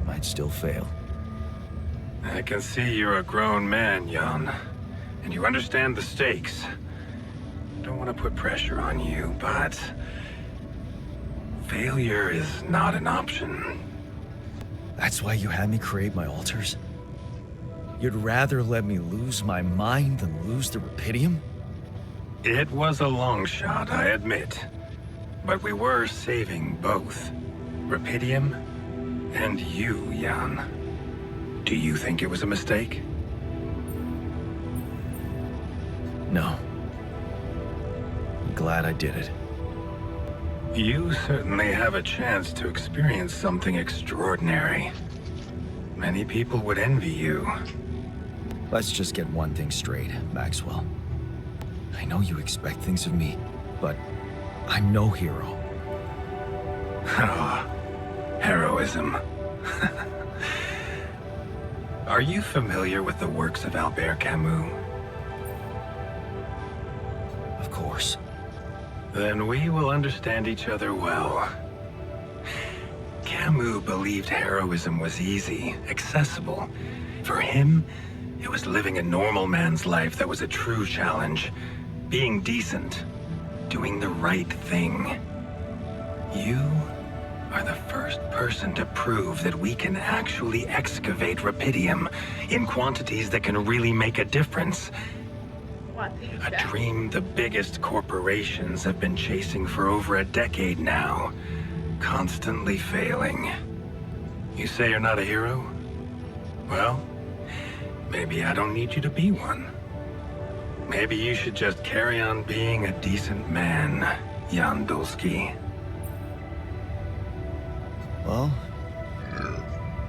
Might still fail. I can see you're a grown man, Jan. And you understand the stakes. Don't want to put pressure on you, but... failure is not an option. That's why you had me create my altars? You'd rather let me lose my mind than lose the rupidium? It was a long shot, I admit. But we were saving both. Rupidium and you, Jan. Do you think it was a mistake? No. I'm glad I did it. You certainly have a chance to experience something extraordinary. Many people would envy you. Let's just get one thing straight, Maxwell. I know you expect things of me, but I'm no hero. Ah, heroism. Are you familiar with the works of Albert Camus? Of course. Then we will understand each other well. Camus believed heroism was easy, accessible. For him, it was living a normal man's life that was a true challenge. Being decent. Doing the right thing. You are the first person to prove that we can actually excavate rupidium in quantities that can really make a difference. A dream the biggest corporations have been chasing for over a decade now. Constantly failing. You say you're not a hero? Well, maybe I don't need you to be one. Maybe you should just carry on being a decent man, Jan Dulski. Well,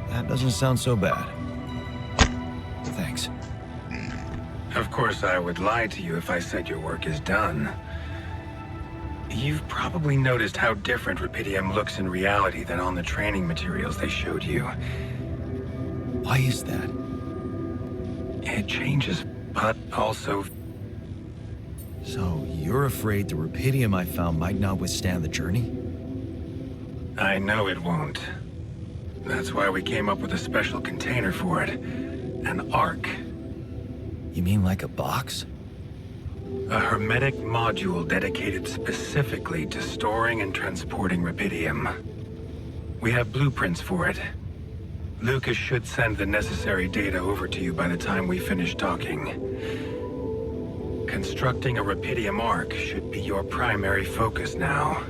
that doesn't sound so bad. Thanks. Of course, I would lie to you if I said your work is done. You've probably noticed how different rupidium looks in reality than on the training materials they showed you. Why is that? It changes, but also... So, you're afraid the rupidium I found might not withstand the journey? I know it won't. That's why we came up with a special container for it. An ark. You mean like a box? A hermetic module dedicated specifically to storing and transporting rupidium. We have blueprints for it. Lucas should send the necessary data over to you by the time we finish talking. Constructing a rupidium ark should be your primary focus now.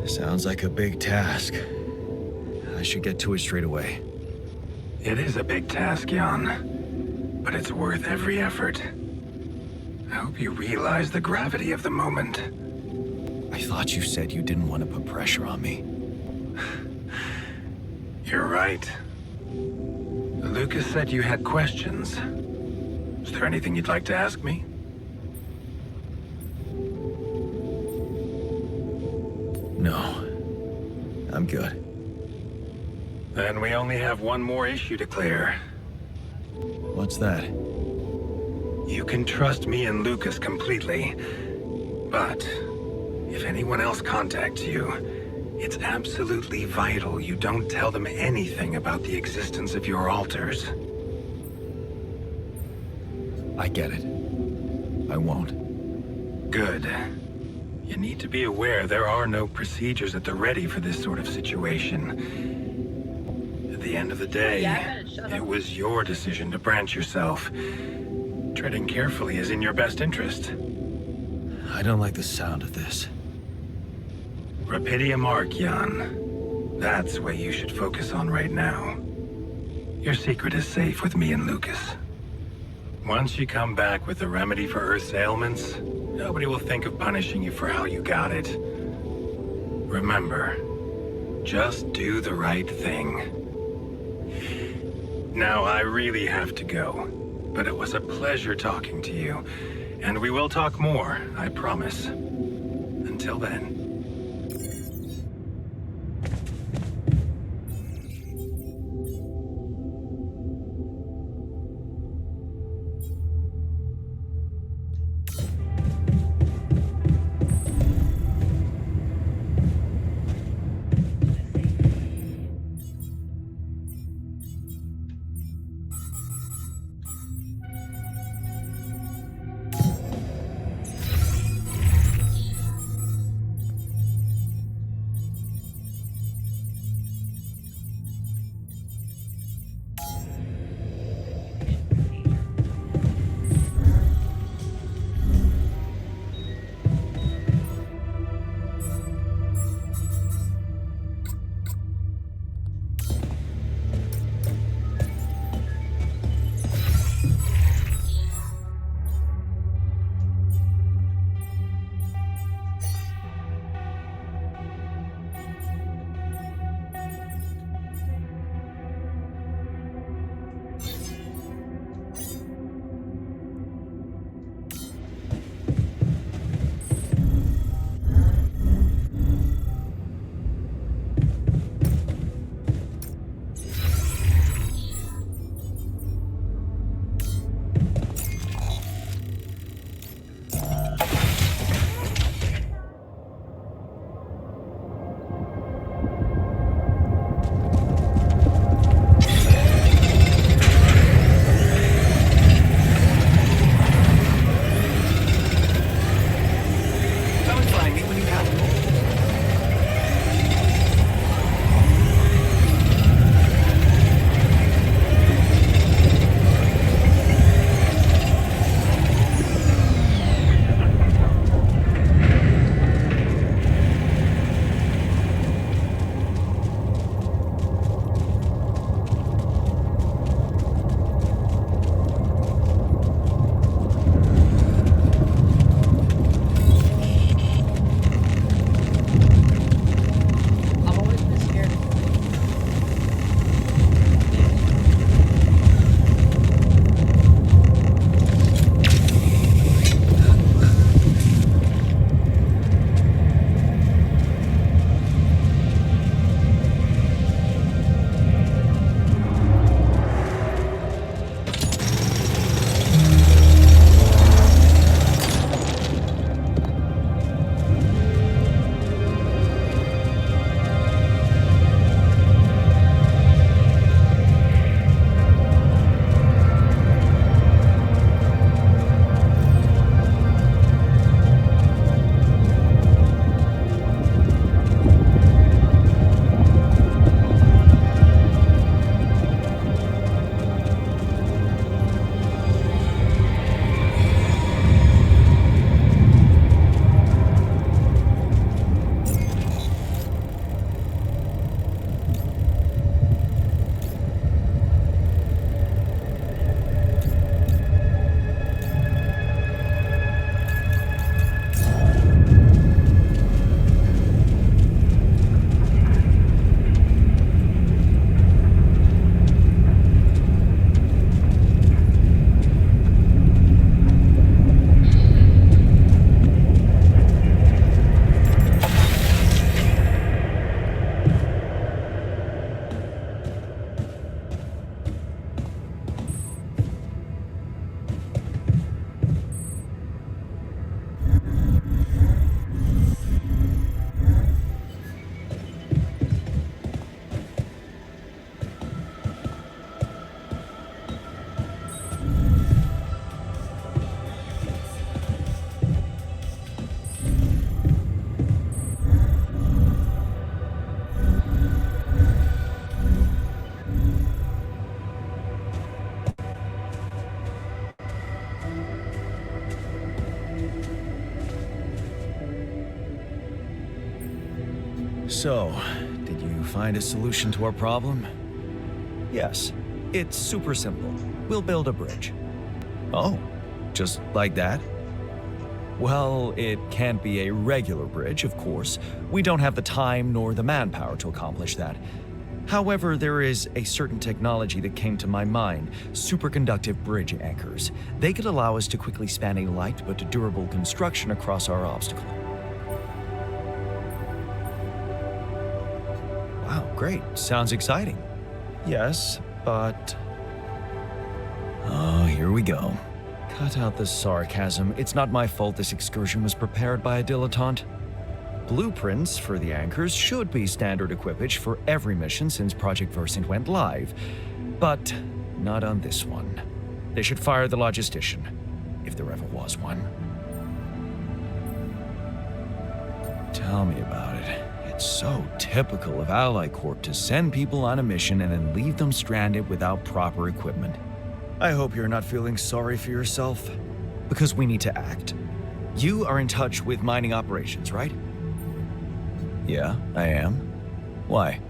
Sounds like a big task. I should get to it straight away. It is a big task, Jan. But it's worth every effort. I hope you realize the gravity of the moment. I thought you said you didn't want to put pressure on me. You're right. Lucas said you had questions. Is there anything you'd like to ask me? No. I'm good. Then we only have one more issue to clear. What's that? You can trust me and Lucas completely. But if anyone else contacts you, it's absolutely vital you don't tell them anything about the existence of your altars. I get it. I won't. Good. You need to be aware there are no procedures at the ready for this sort of situation. At the end of the day, it was your decision to branch yourself. Treading carefully is in your best interest. I don't like the sound of this. Rupidium Ark, Jan. That's what you should focus on right now. Your secret is safe with me and Lucas. Once you come back with the remedy for Earth's ailments, nobody will think of punishing you for how you got it. Remember, just do the right thing. Now, I really have to go, but it was a pleasure talking to you, and we will talk more, I promise. Until then. So, did you find a solution to our problem? Yes, it's super simple. We'll build a bridge. Oh, just like that? Well, it can't be a regular bridge, of course. We don't have the time nor the manpower to accomplish that. However, there is a certain technology that came to my mind, superconductive bridge anchors. They could allow us to quickly span a light but durable construction across our obstacle. Wow, great. Sounds exciting. Yes, but... Oh, here we go. Cut out the sarcasm. It's not my fault this excursion was prepared by a dilettante. Blueprints for the anchors should be standard equipage for every mission since Project Versant went live, but not on this one. They should fire the logistician, if there ever was one. Tell me about it. It's so typical of Ally Corp to send people on a mission and then leave them stranded without proper equipment. I hope you're not feeling sorry for yourself, because we need to act. You are in touch with mining operations, right? Yeah, I am. Why?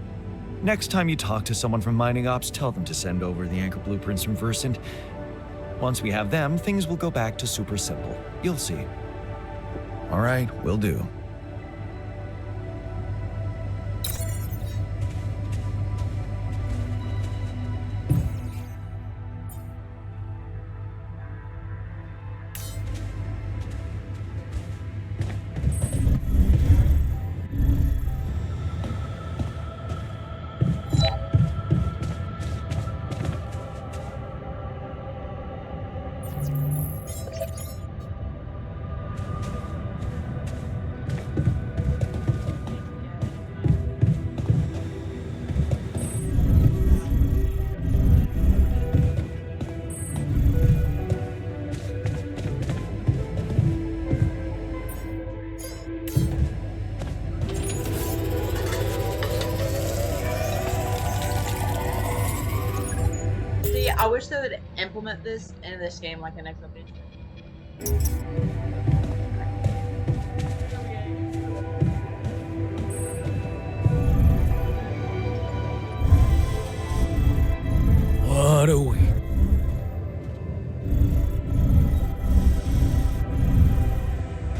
Next time you talk to someone from mining ops, tell them to send over the anchor blueprints from Versant. Once we have them, things will go back to super simple. You'll see. All right, will do. See, I wish they would implement this in this game like an next update. What are we?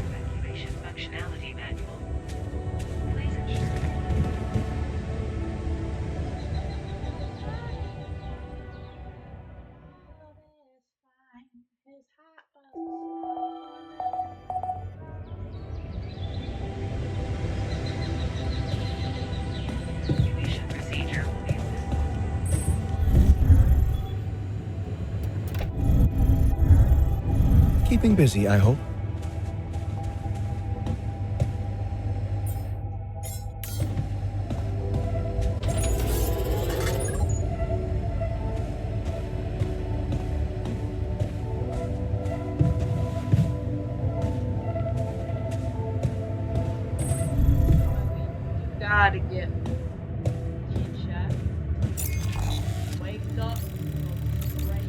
Evacuation functionality manual. Please ensure. Evacuation procedure will be Keeping busy, I hope. Gotta get in chat. Wake up. Go right.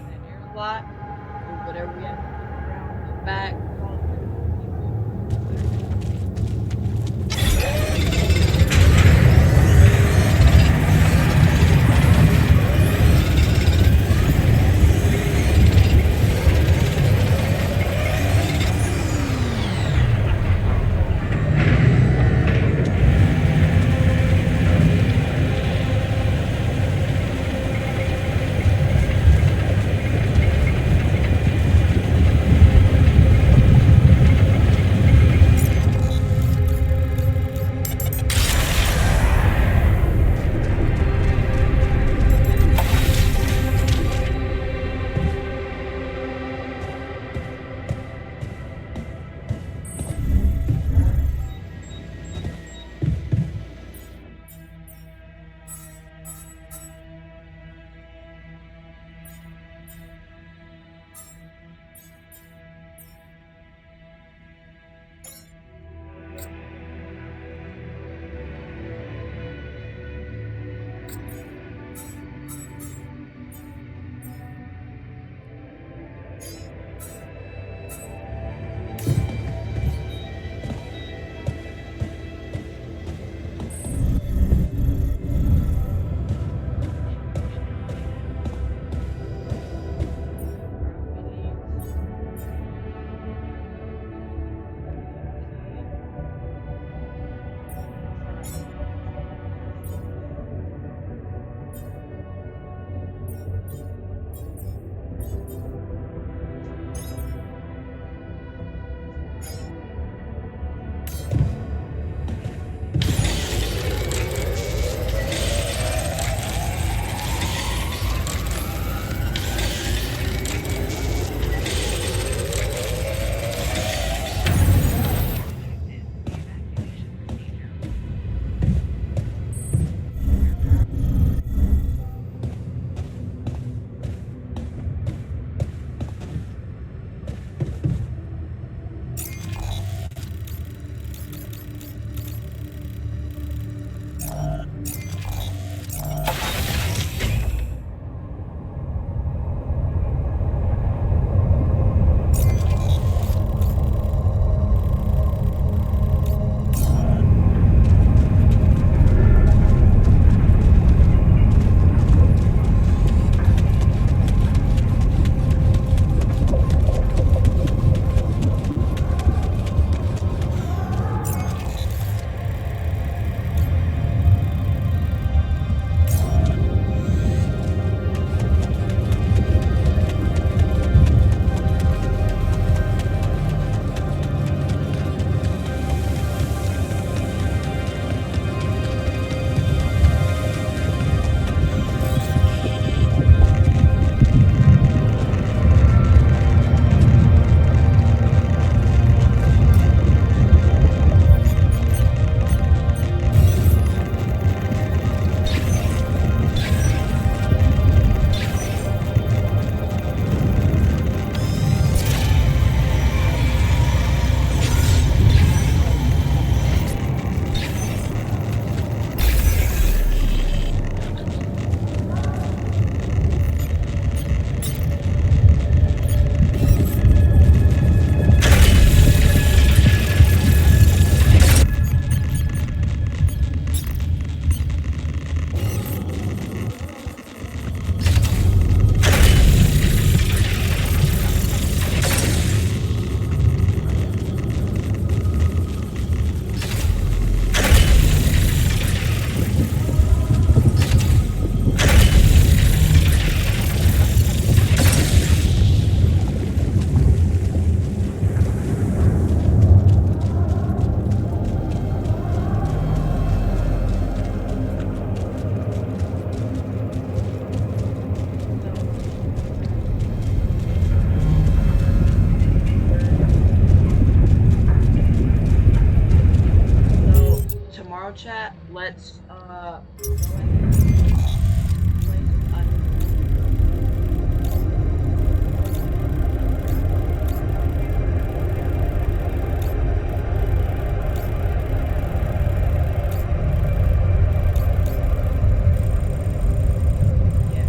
That airlock. Do whatever we have to do around the back. let's go ahead and place yeah.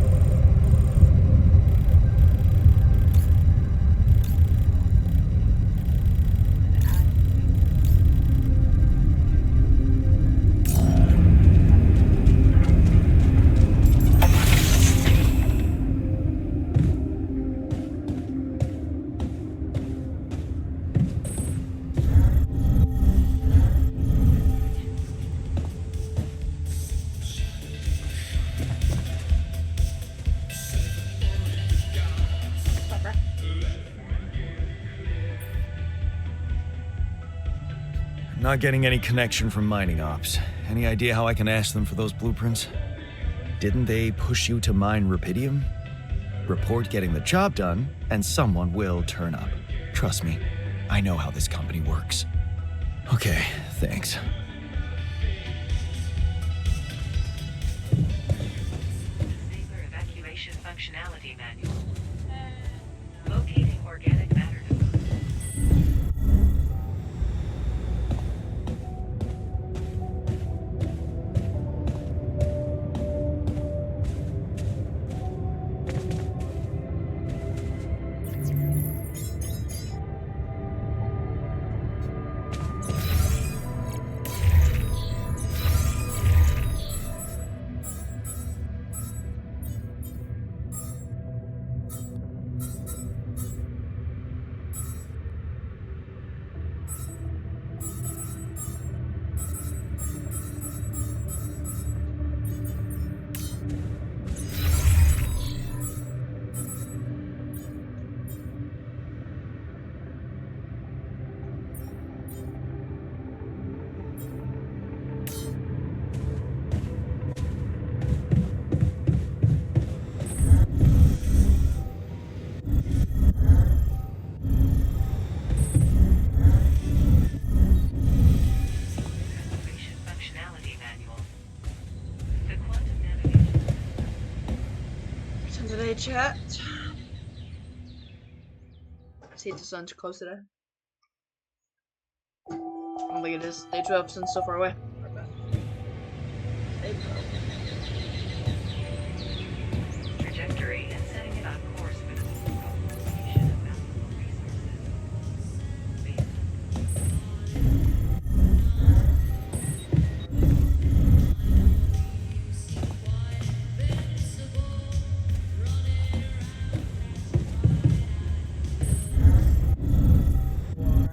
Not getting any connection from mining ops. Any idea how I can ask them for those blueprints? Didn't they push you to mine rubidium? Report getting the job done, and someone will turn up. Trust me, I know how this company works. Okay, thanks. Saber evacuation functionality manual. Locating organic matter deposit. Evacuation functionality manual. The quantum navigation system. Today, chat. See if the sun's close today. I don't think it is. Day 12 sun's so far away. Day 12. Trajectory and setting it on course for the mobilization of valuable resources.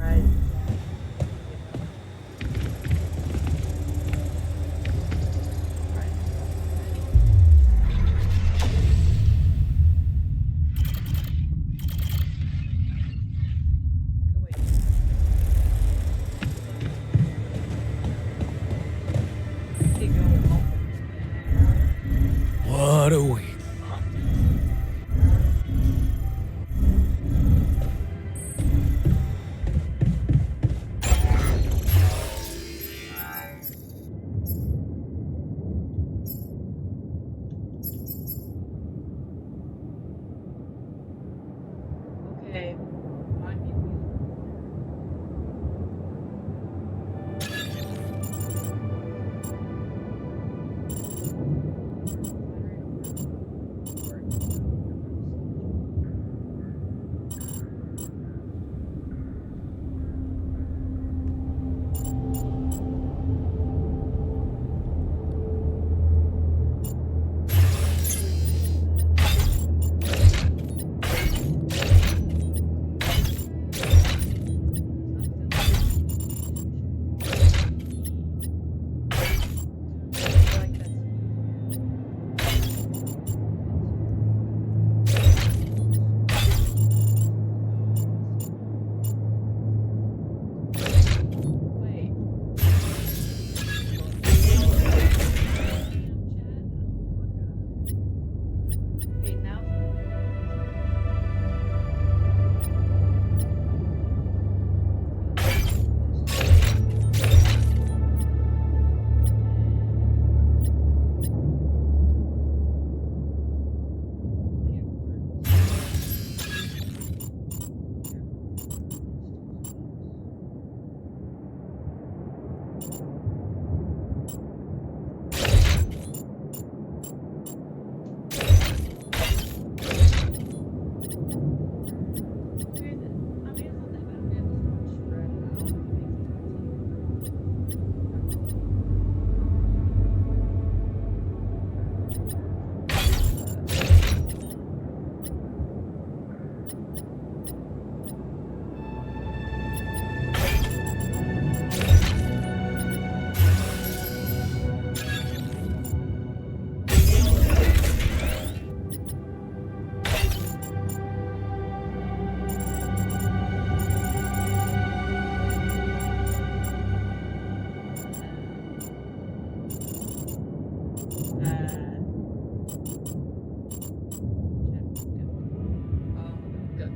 Right. What a week. Okay.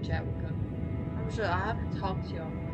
chat would come. I'm sure I haven't talked to y'all.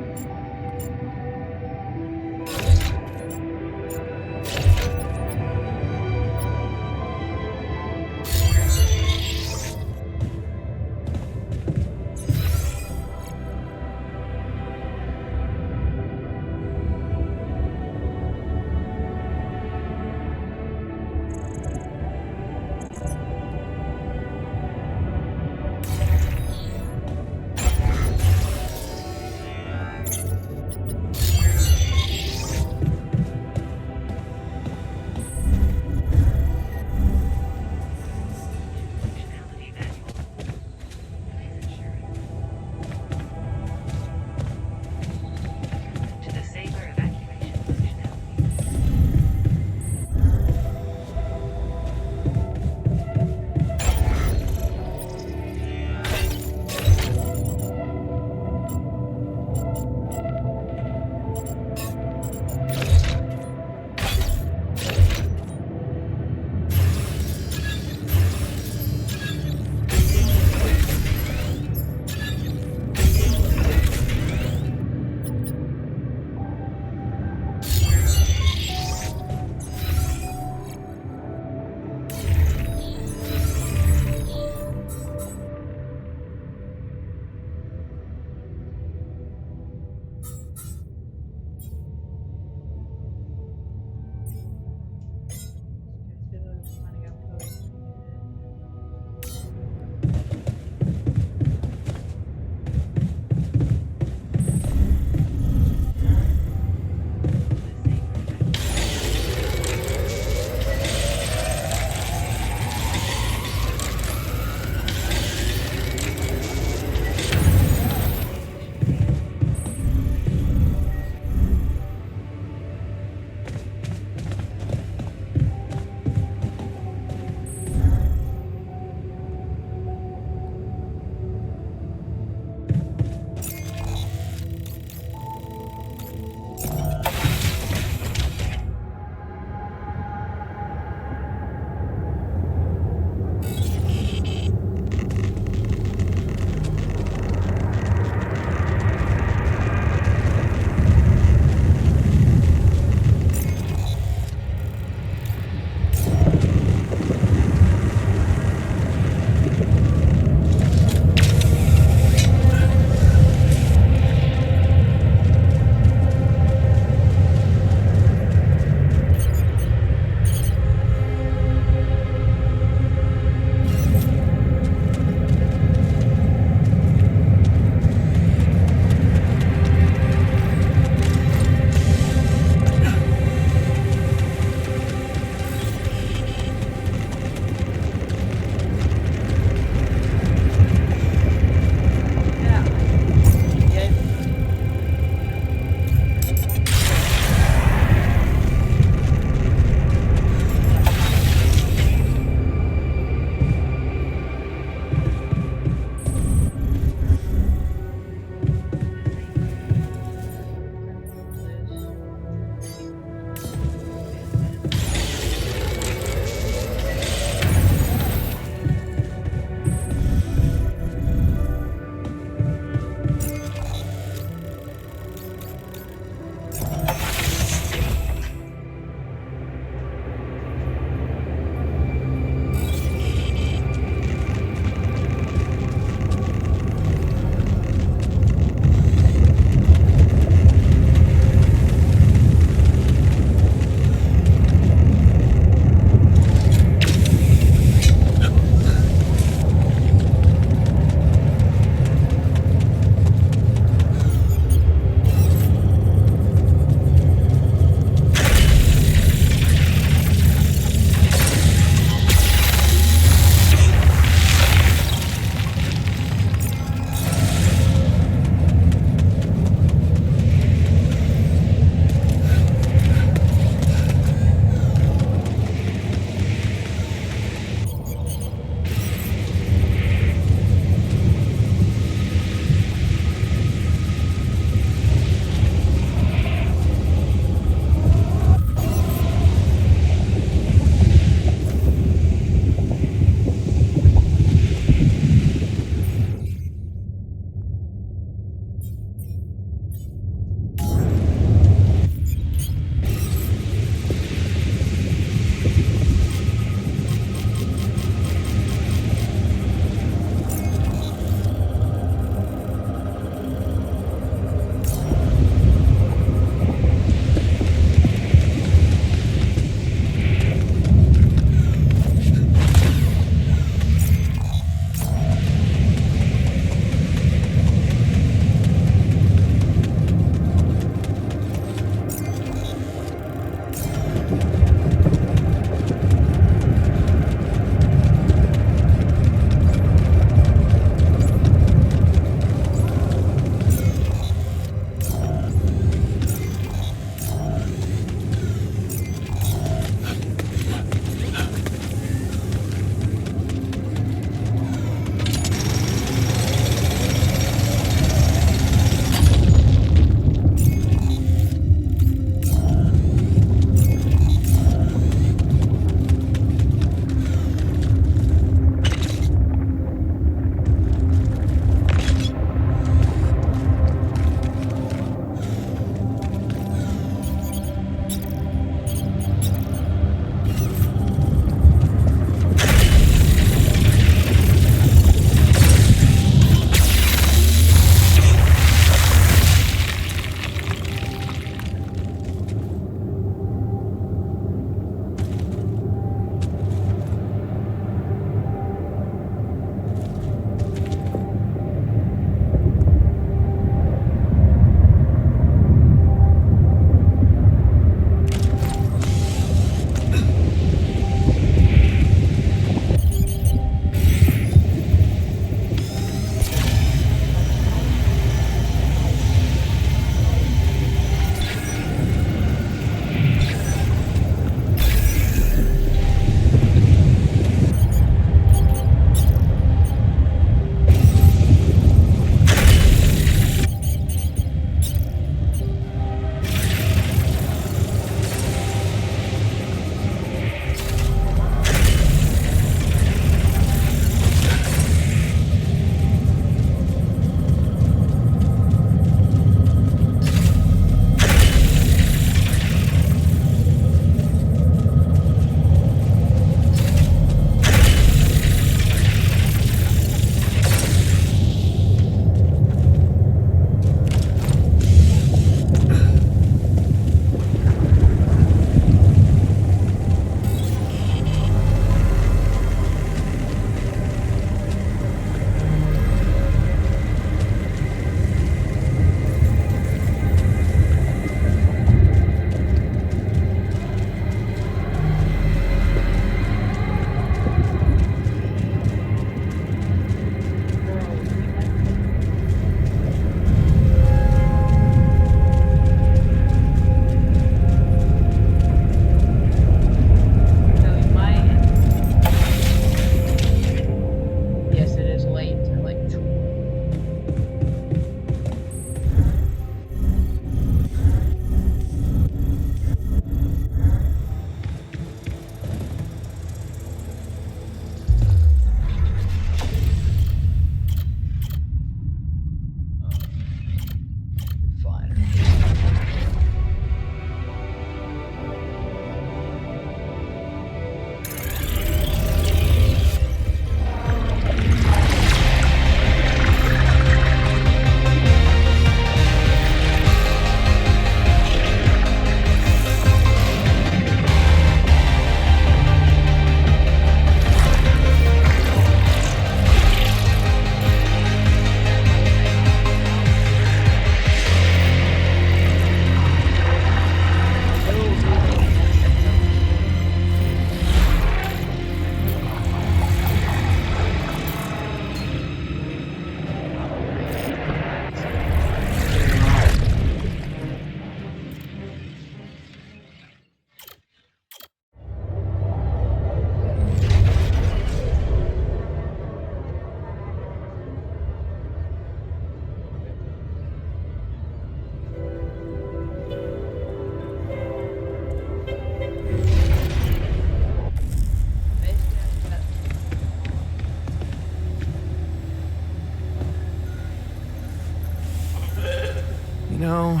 You know,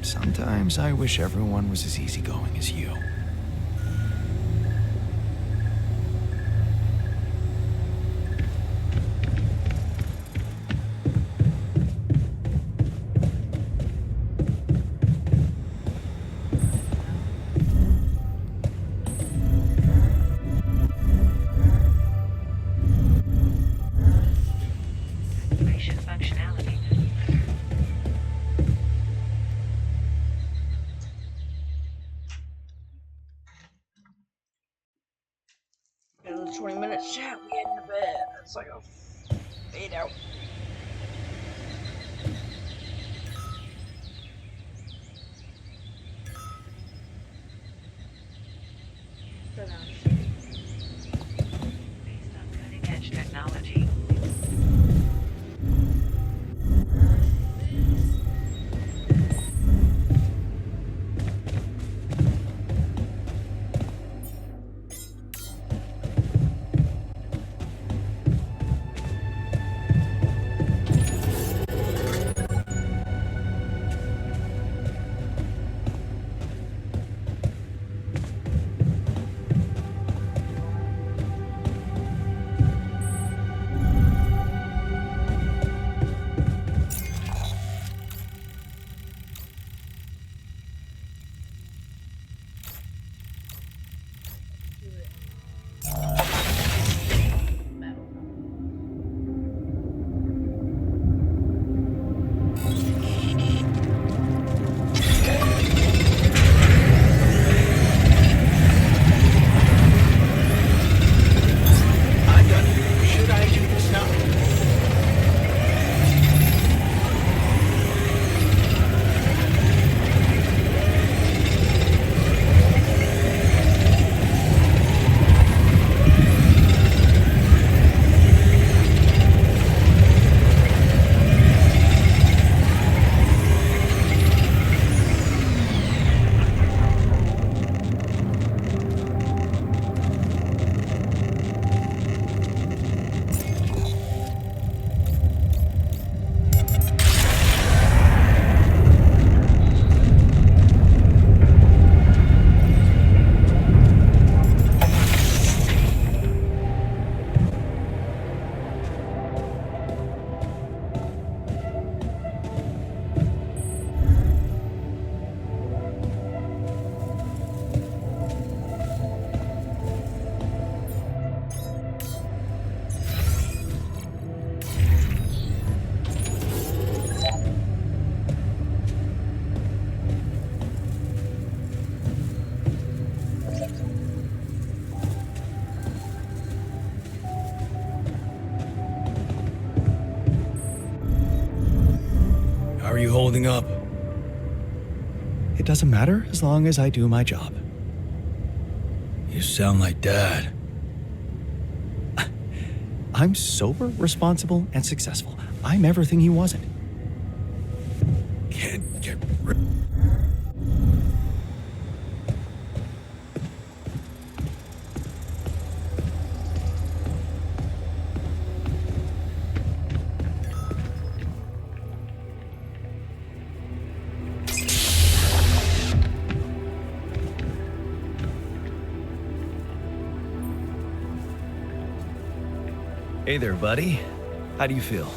sometimes I wish everyone was as easygoing as you. Activation functionality. In the 20 minutes chat, we heading to bed. That's like a fade out. Sit down. Based on cutting-edge technology. I'm done. Should I do this now? How are you holding up? It doesn't matter as long as I do my job. You sound like Dad. I'm sober, responsible, and successful. I'm everything he wasn't. Can't get rid. Hey there, buddy. How do you feel?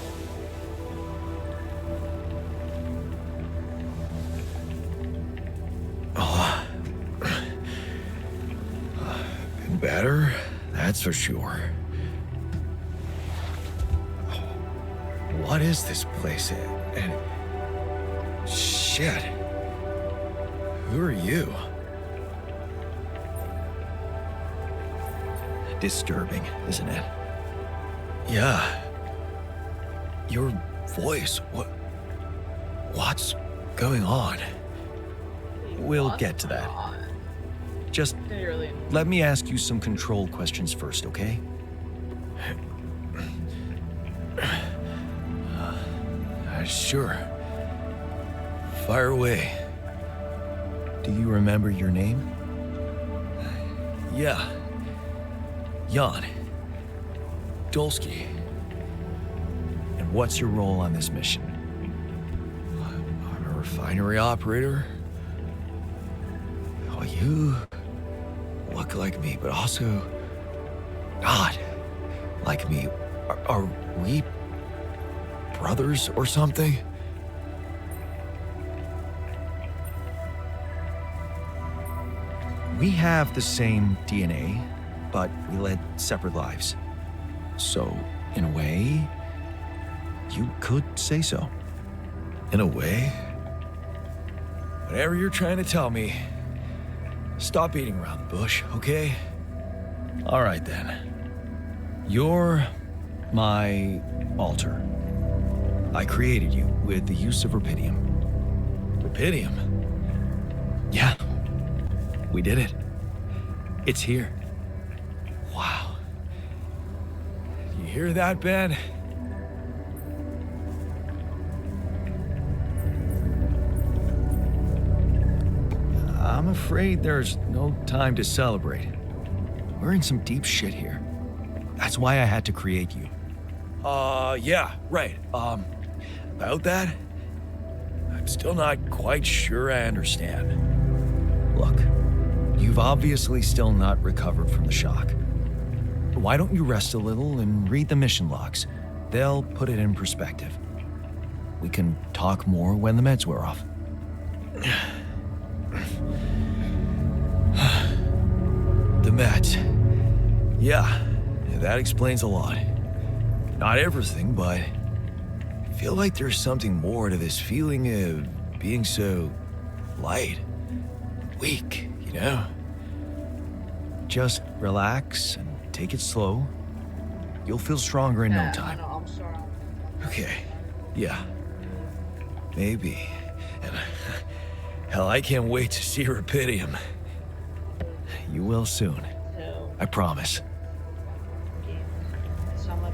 Oh, been better, that's for sure. What is this place? And shit. Who are you? Disturbing, isn't it? Yeah. Your voice, what's going on? We'll get to that. Just let me ask you some control questions first, okay? Sure. Fire away. Do you remember your name? Yeah. Jan. Dolsky. And what's your role on this mission? I'm a refinery operator. Oh, you look like me, but also not like me. Are we brothers or something? We have the same DNA, but we led separate lives. So, in a way, you could say so. In a way? Whatever you're trying to tell me, stop beating around the bush, okay? All right then. You're my altar. I created you with the use of rupidium. Rupidium? Yeah, we did it. It's here. Wow. You hear that, Ben? I'm afraid there's no time to celebrate. We're in some deep shit here. That's why I had to create you. Yeah, right. About that? I'm still not quite sure I understand. Look, you've obviously still not recovered from the shock. Why don't you rest a little and read the mission logs? They'll put it in perspective. We can talk more when the meds wear off. The meds. Yeah, that explains a lot. Not everything, but I feel like there's something more to this feeling of being so light, weak, you know? Just relax and take it slow. You'll feel stronger in no time. No, I'm sorry. Okay, yeah. Maybe. And hell, I can't wait to see Rapidium. You will soon. So, I promise. so much.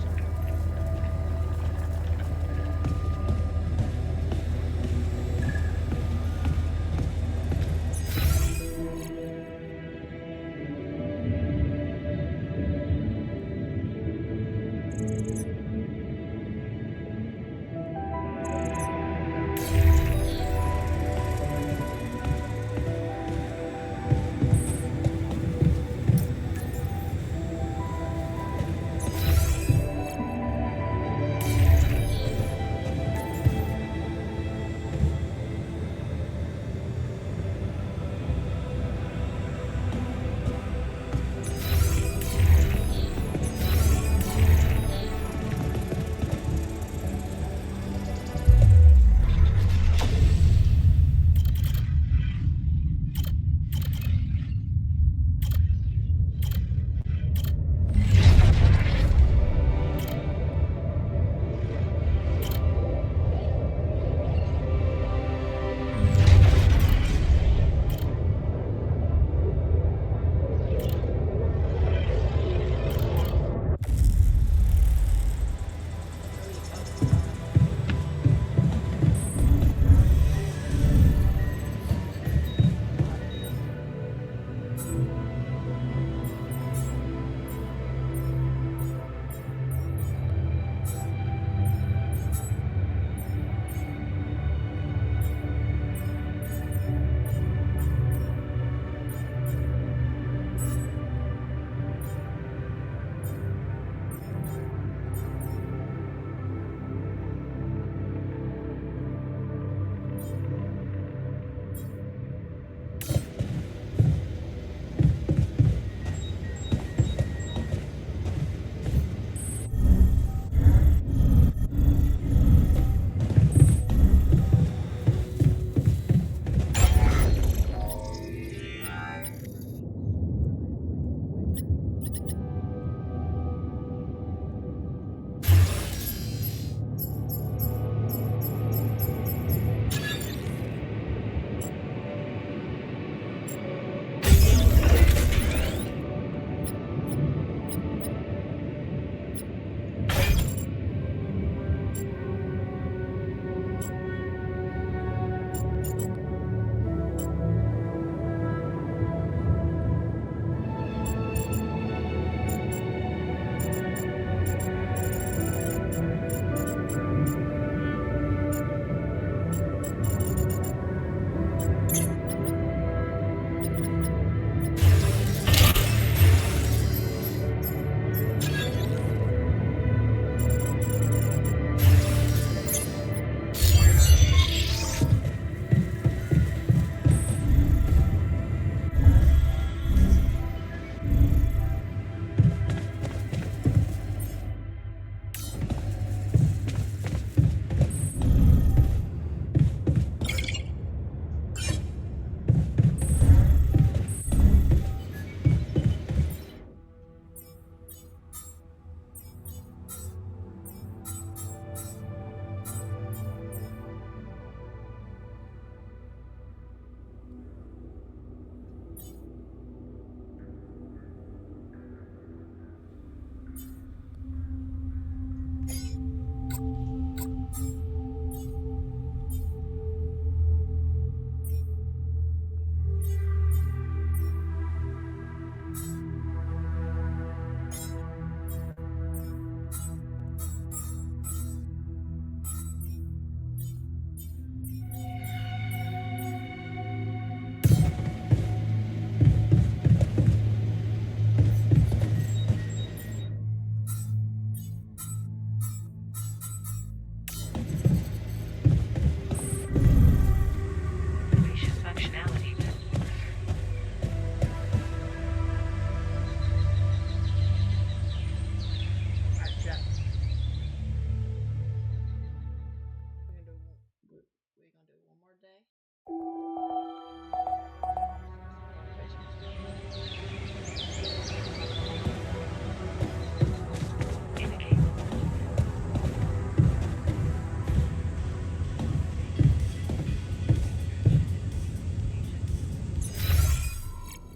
Indicate.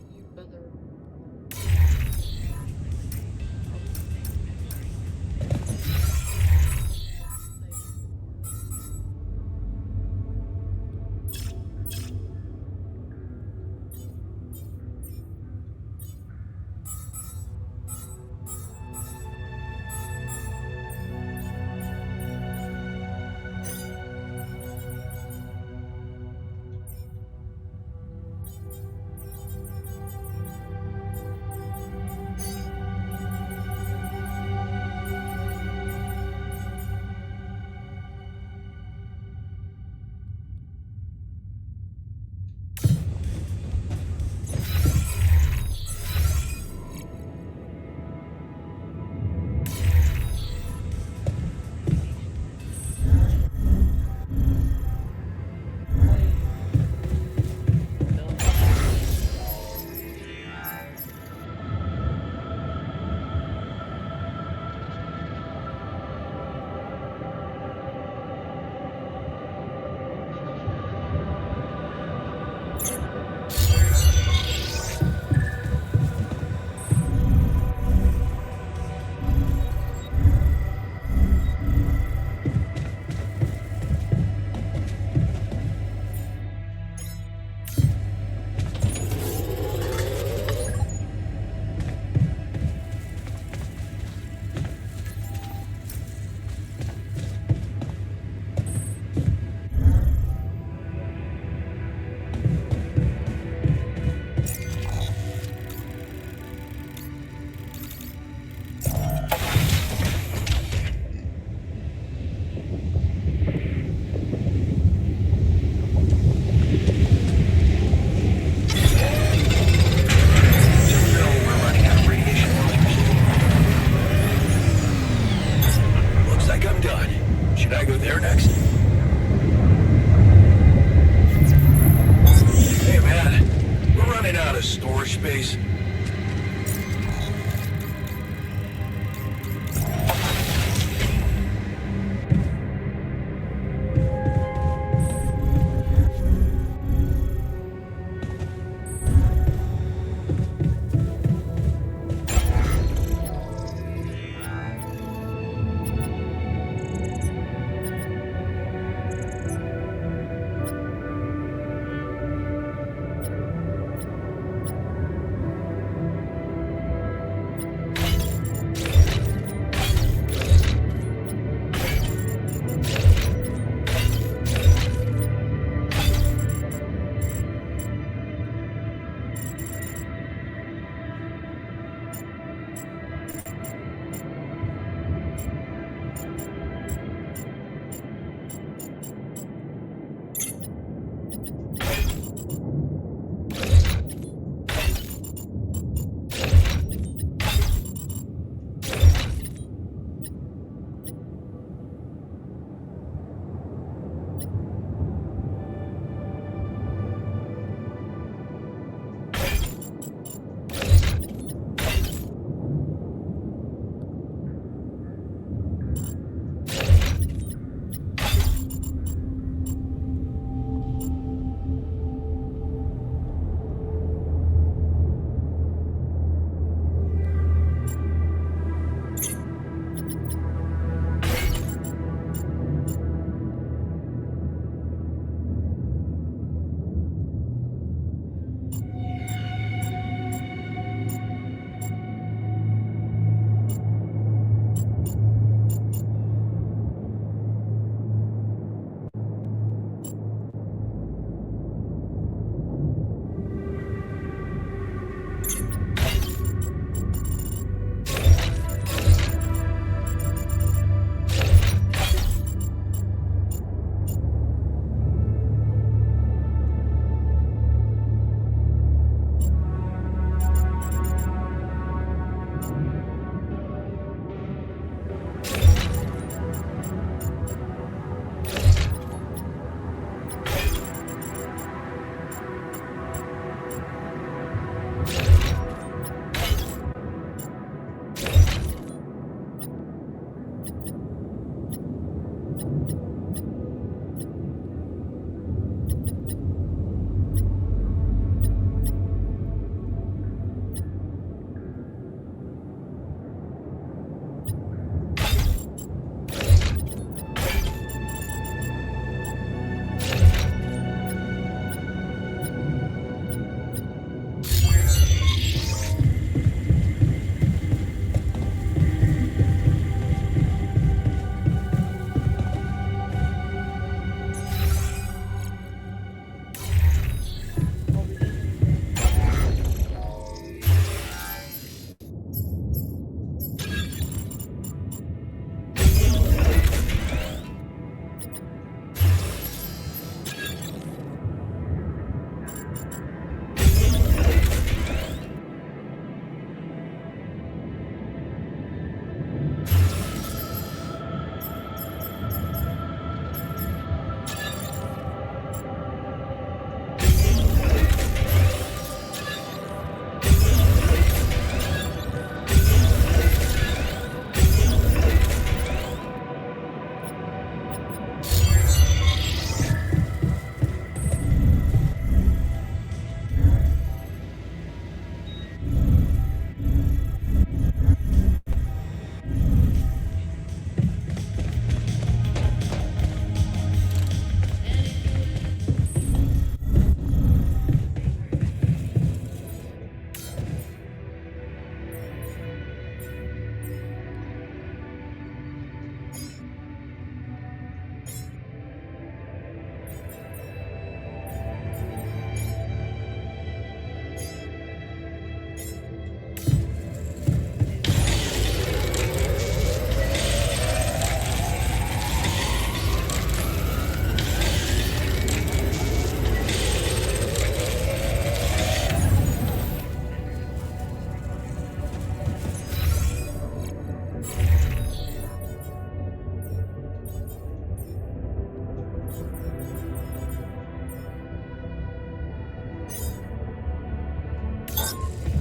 You other.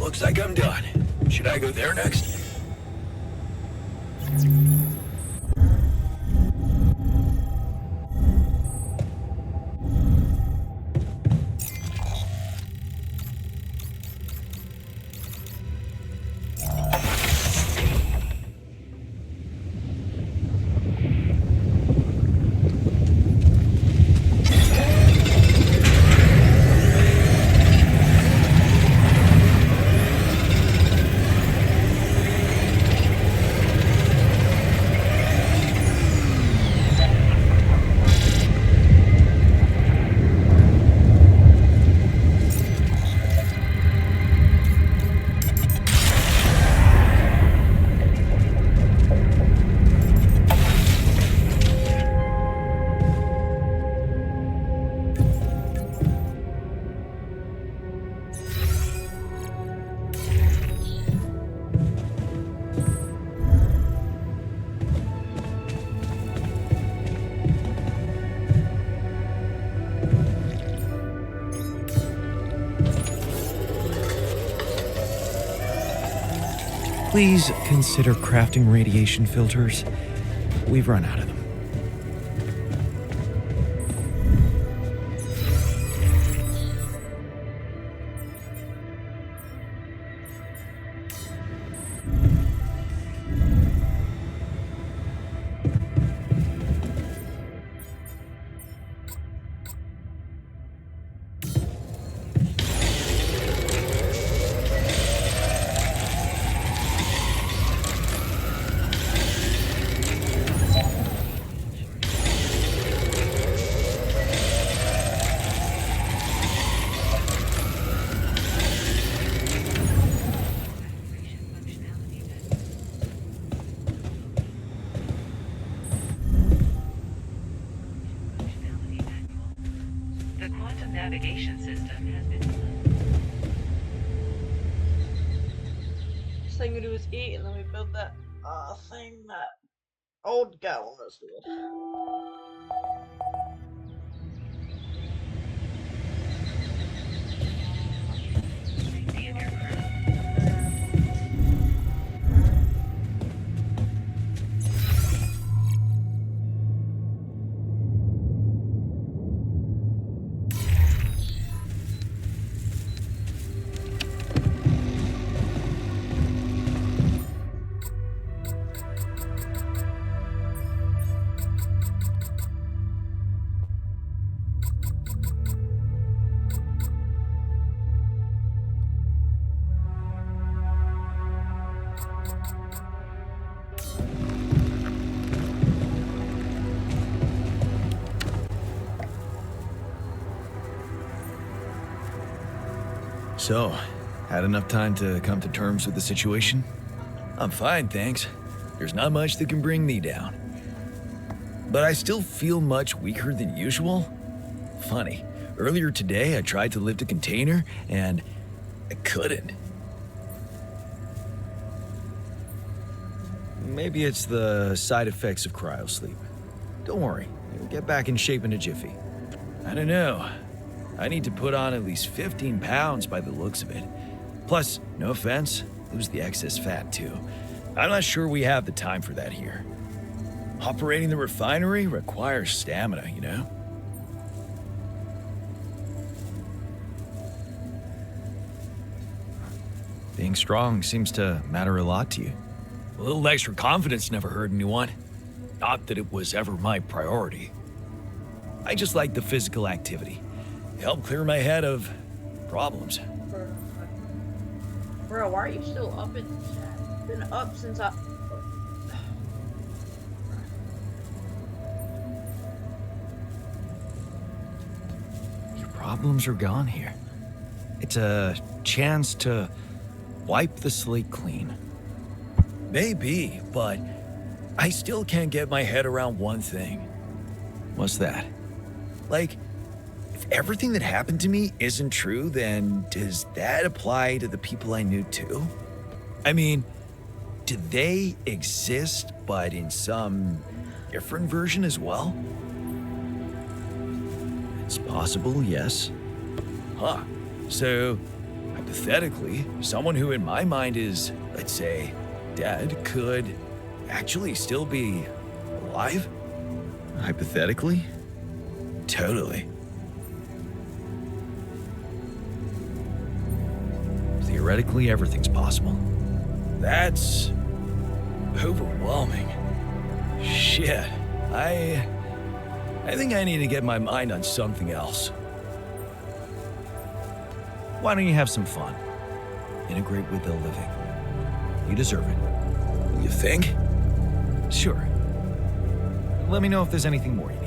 Looks like I'm done. Should I go there next? Please consider crafting radiation filters. We've run out of them. The quantum navigation system has been First thing we do is eat, and then we build that thing that old guy wanted us to build. safety of your crew. So, had enough time to come to terms with the situation? I'm fine, thanks. There's not much that can bring me down. But I still feel much weaker than usual. Funny, earlier today I tried to lift a container and I couldn't. Maybe it's the side effects of cryosleep. Don't worry, you'll get back in shape in a jiffy. I don't know. I need to put on at least 15 pounds by the looks of it. Plus, no offense, lose the excess fat too. I'm not sure we have the time for that here. Operating the refinery requires stamina, you know? Being strong seems to matter a lot to you. A little extra confidence never hurt anyone. Not that it was ever my priority. I just like the physical activity. It helped clear my head of problems. Bro, why are you still up in the chat? Been up since I. Your problems are gone here. It's a chance to wipe the slate clean. Maybe, but I still can't get my head around one thing. What's that? Like, if everything that happened to me isn't true, then does that apply to the people I knew too? I mean, do they exist, but in some different version as well? It's possible, yes. Huh. So, hypothetically, someone who in my mind is, let's say, dead could actually still be alive? Hypothetically? Totally. Theoretically, everything's possible. That's overwhelming. Shit. I think I need to get my mind on something else. Why don't you have some fun? Integrate with the living. You deserve it. You think? Sure. Let me know if there's anything more you need.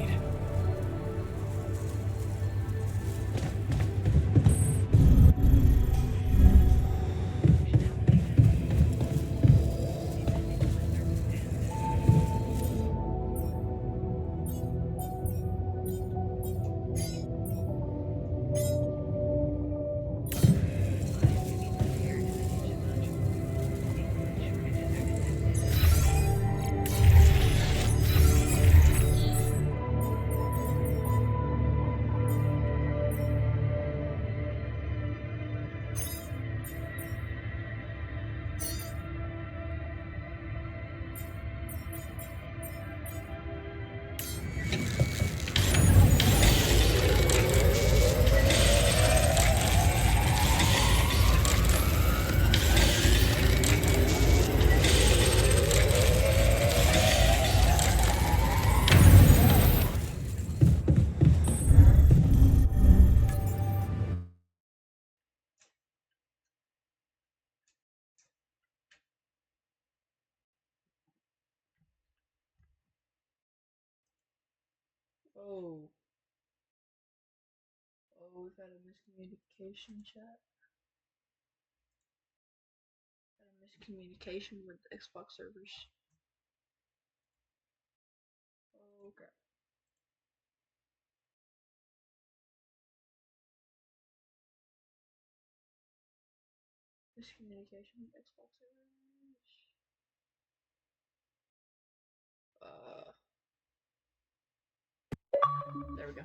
Oh. Oh, we've had a miscommunication, chat. Had a miscommunication with Xbox servers. Okay. Miscommunication with Xbox servers. There we go.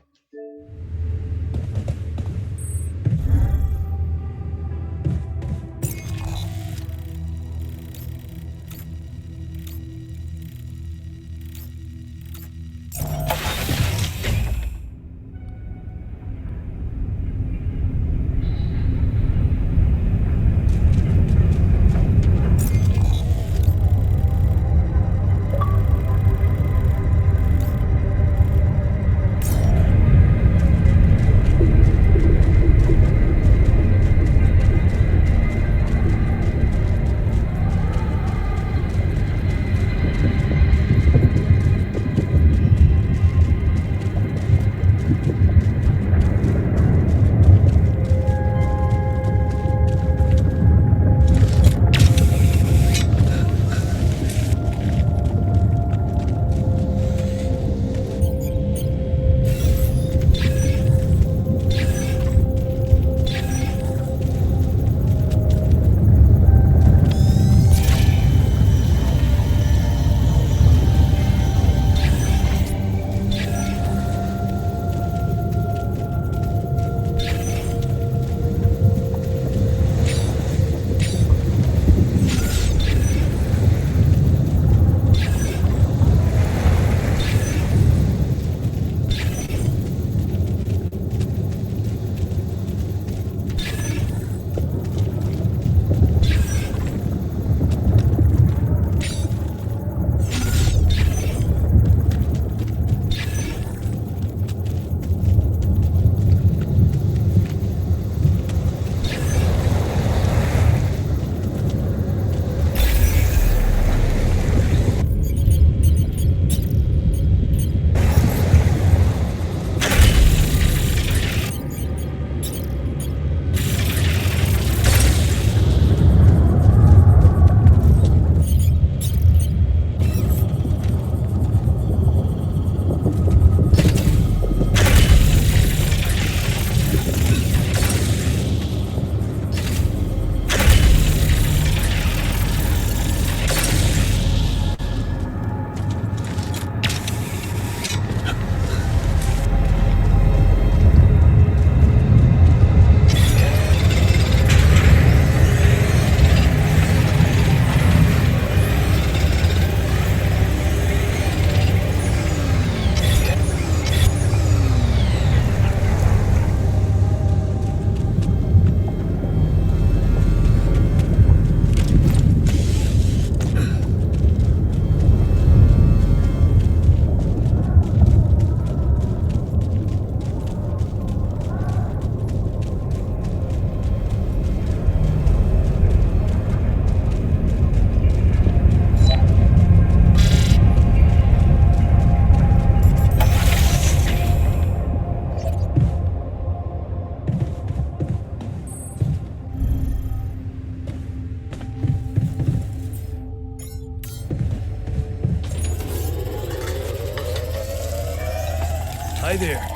Hi there.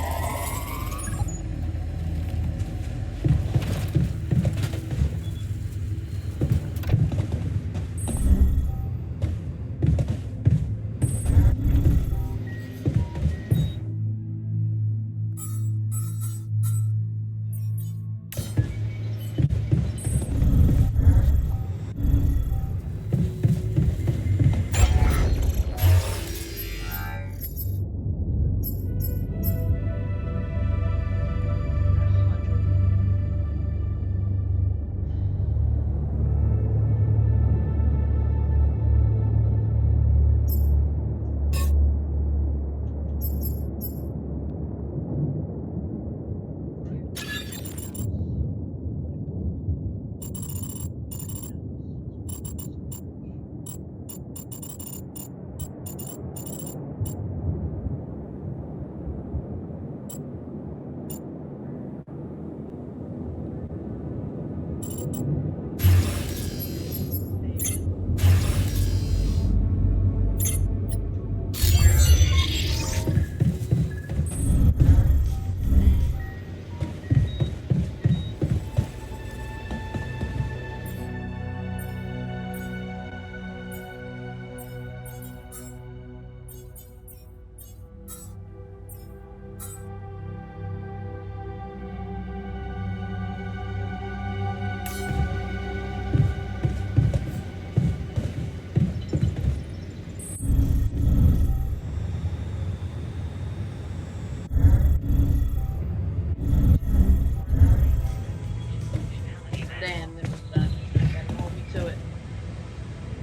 Damn, then we're done. Gotta hold me to it.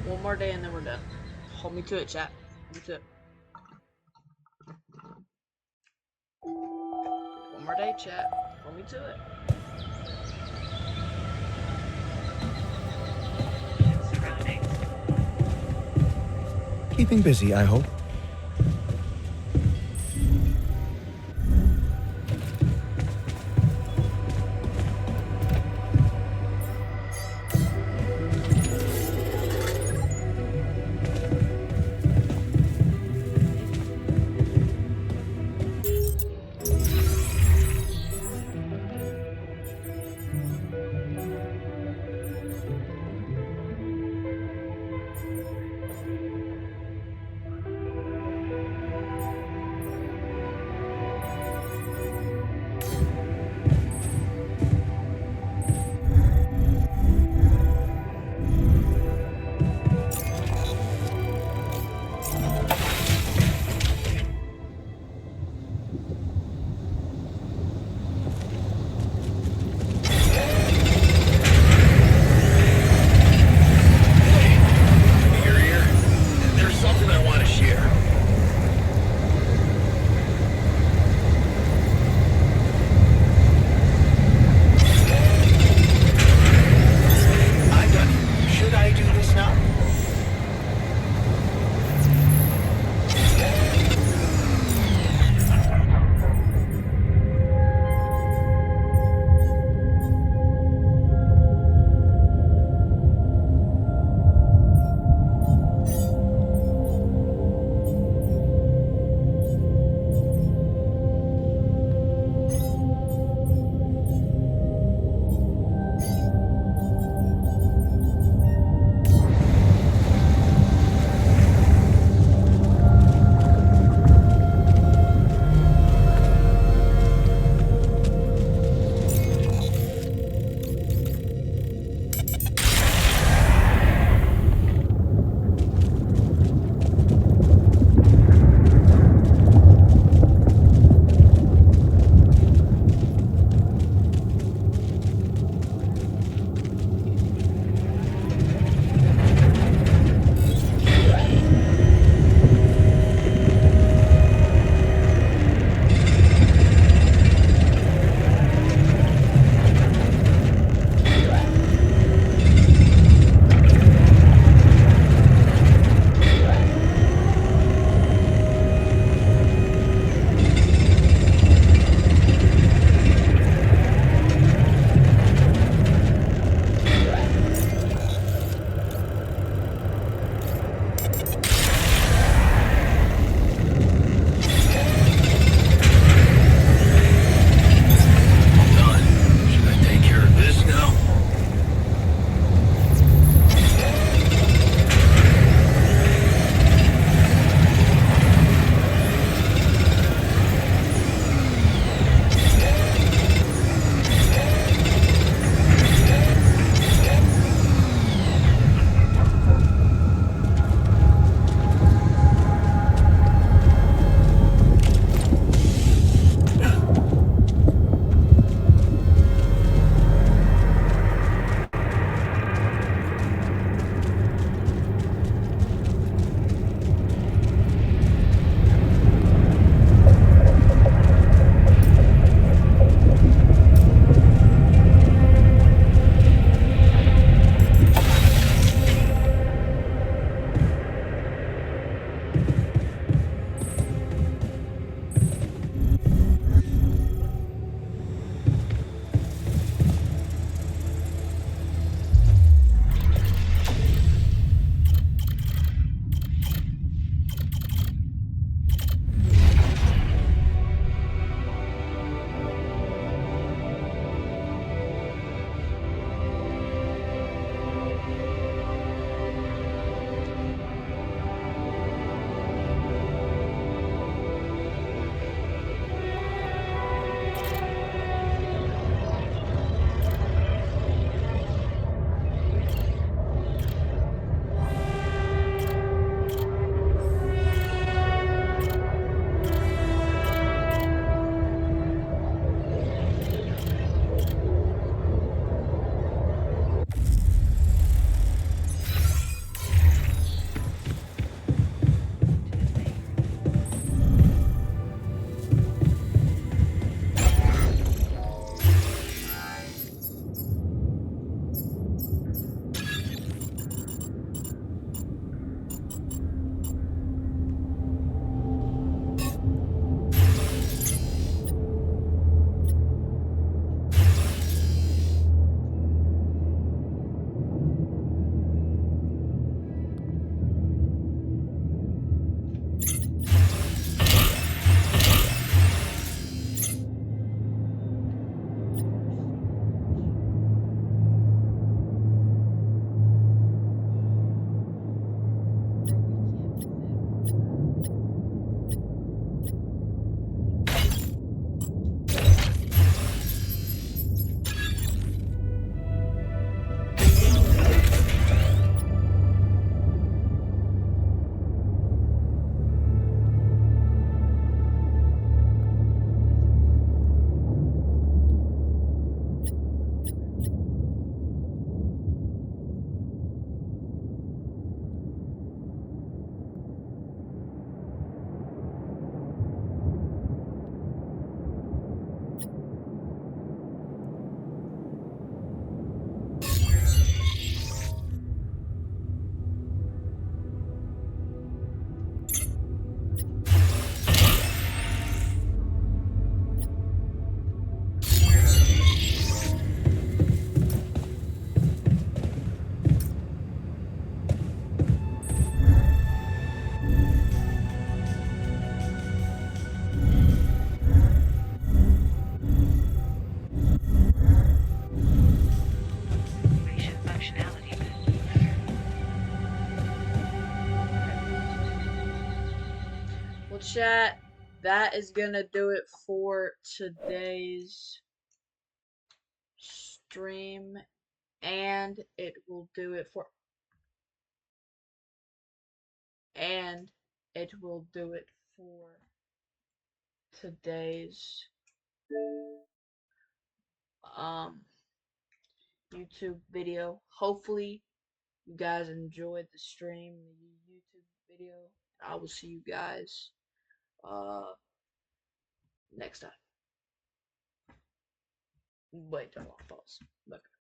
One more day and then we're done. Hold me to it, chat. Hold me to it. One more day, chat. Hold me to it. Surroundings. Keeping busy, I hope. chat, that is gonna do it for today's stream, and it will do it for today's um YouTube video. Hopefully you guys enjoyed the stream, the YouTube video. I will see you guys next time. Wait, don't pause.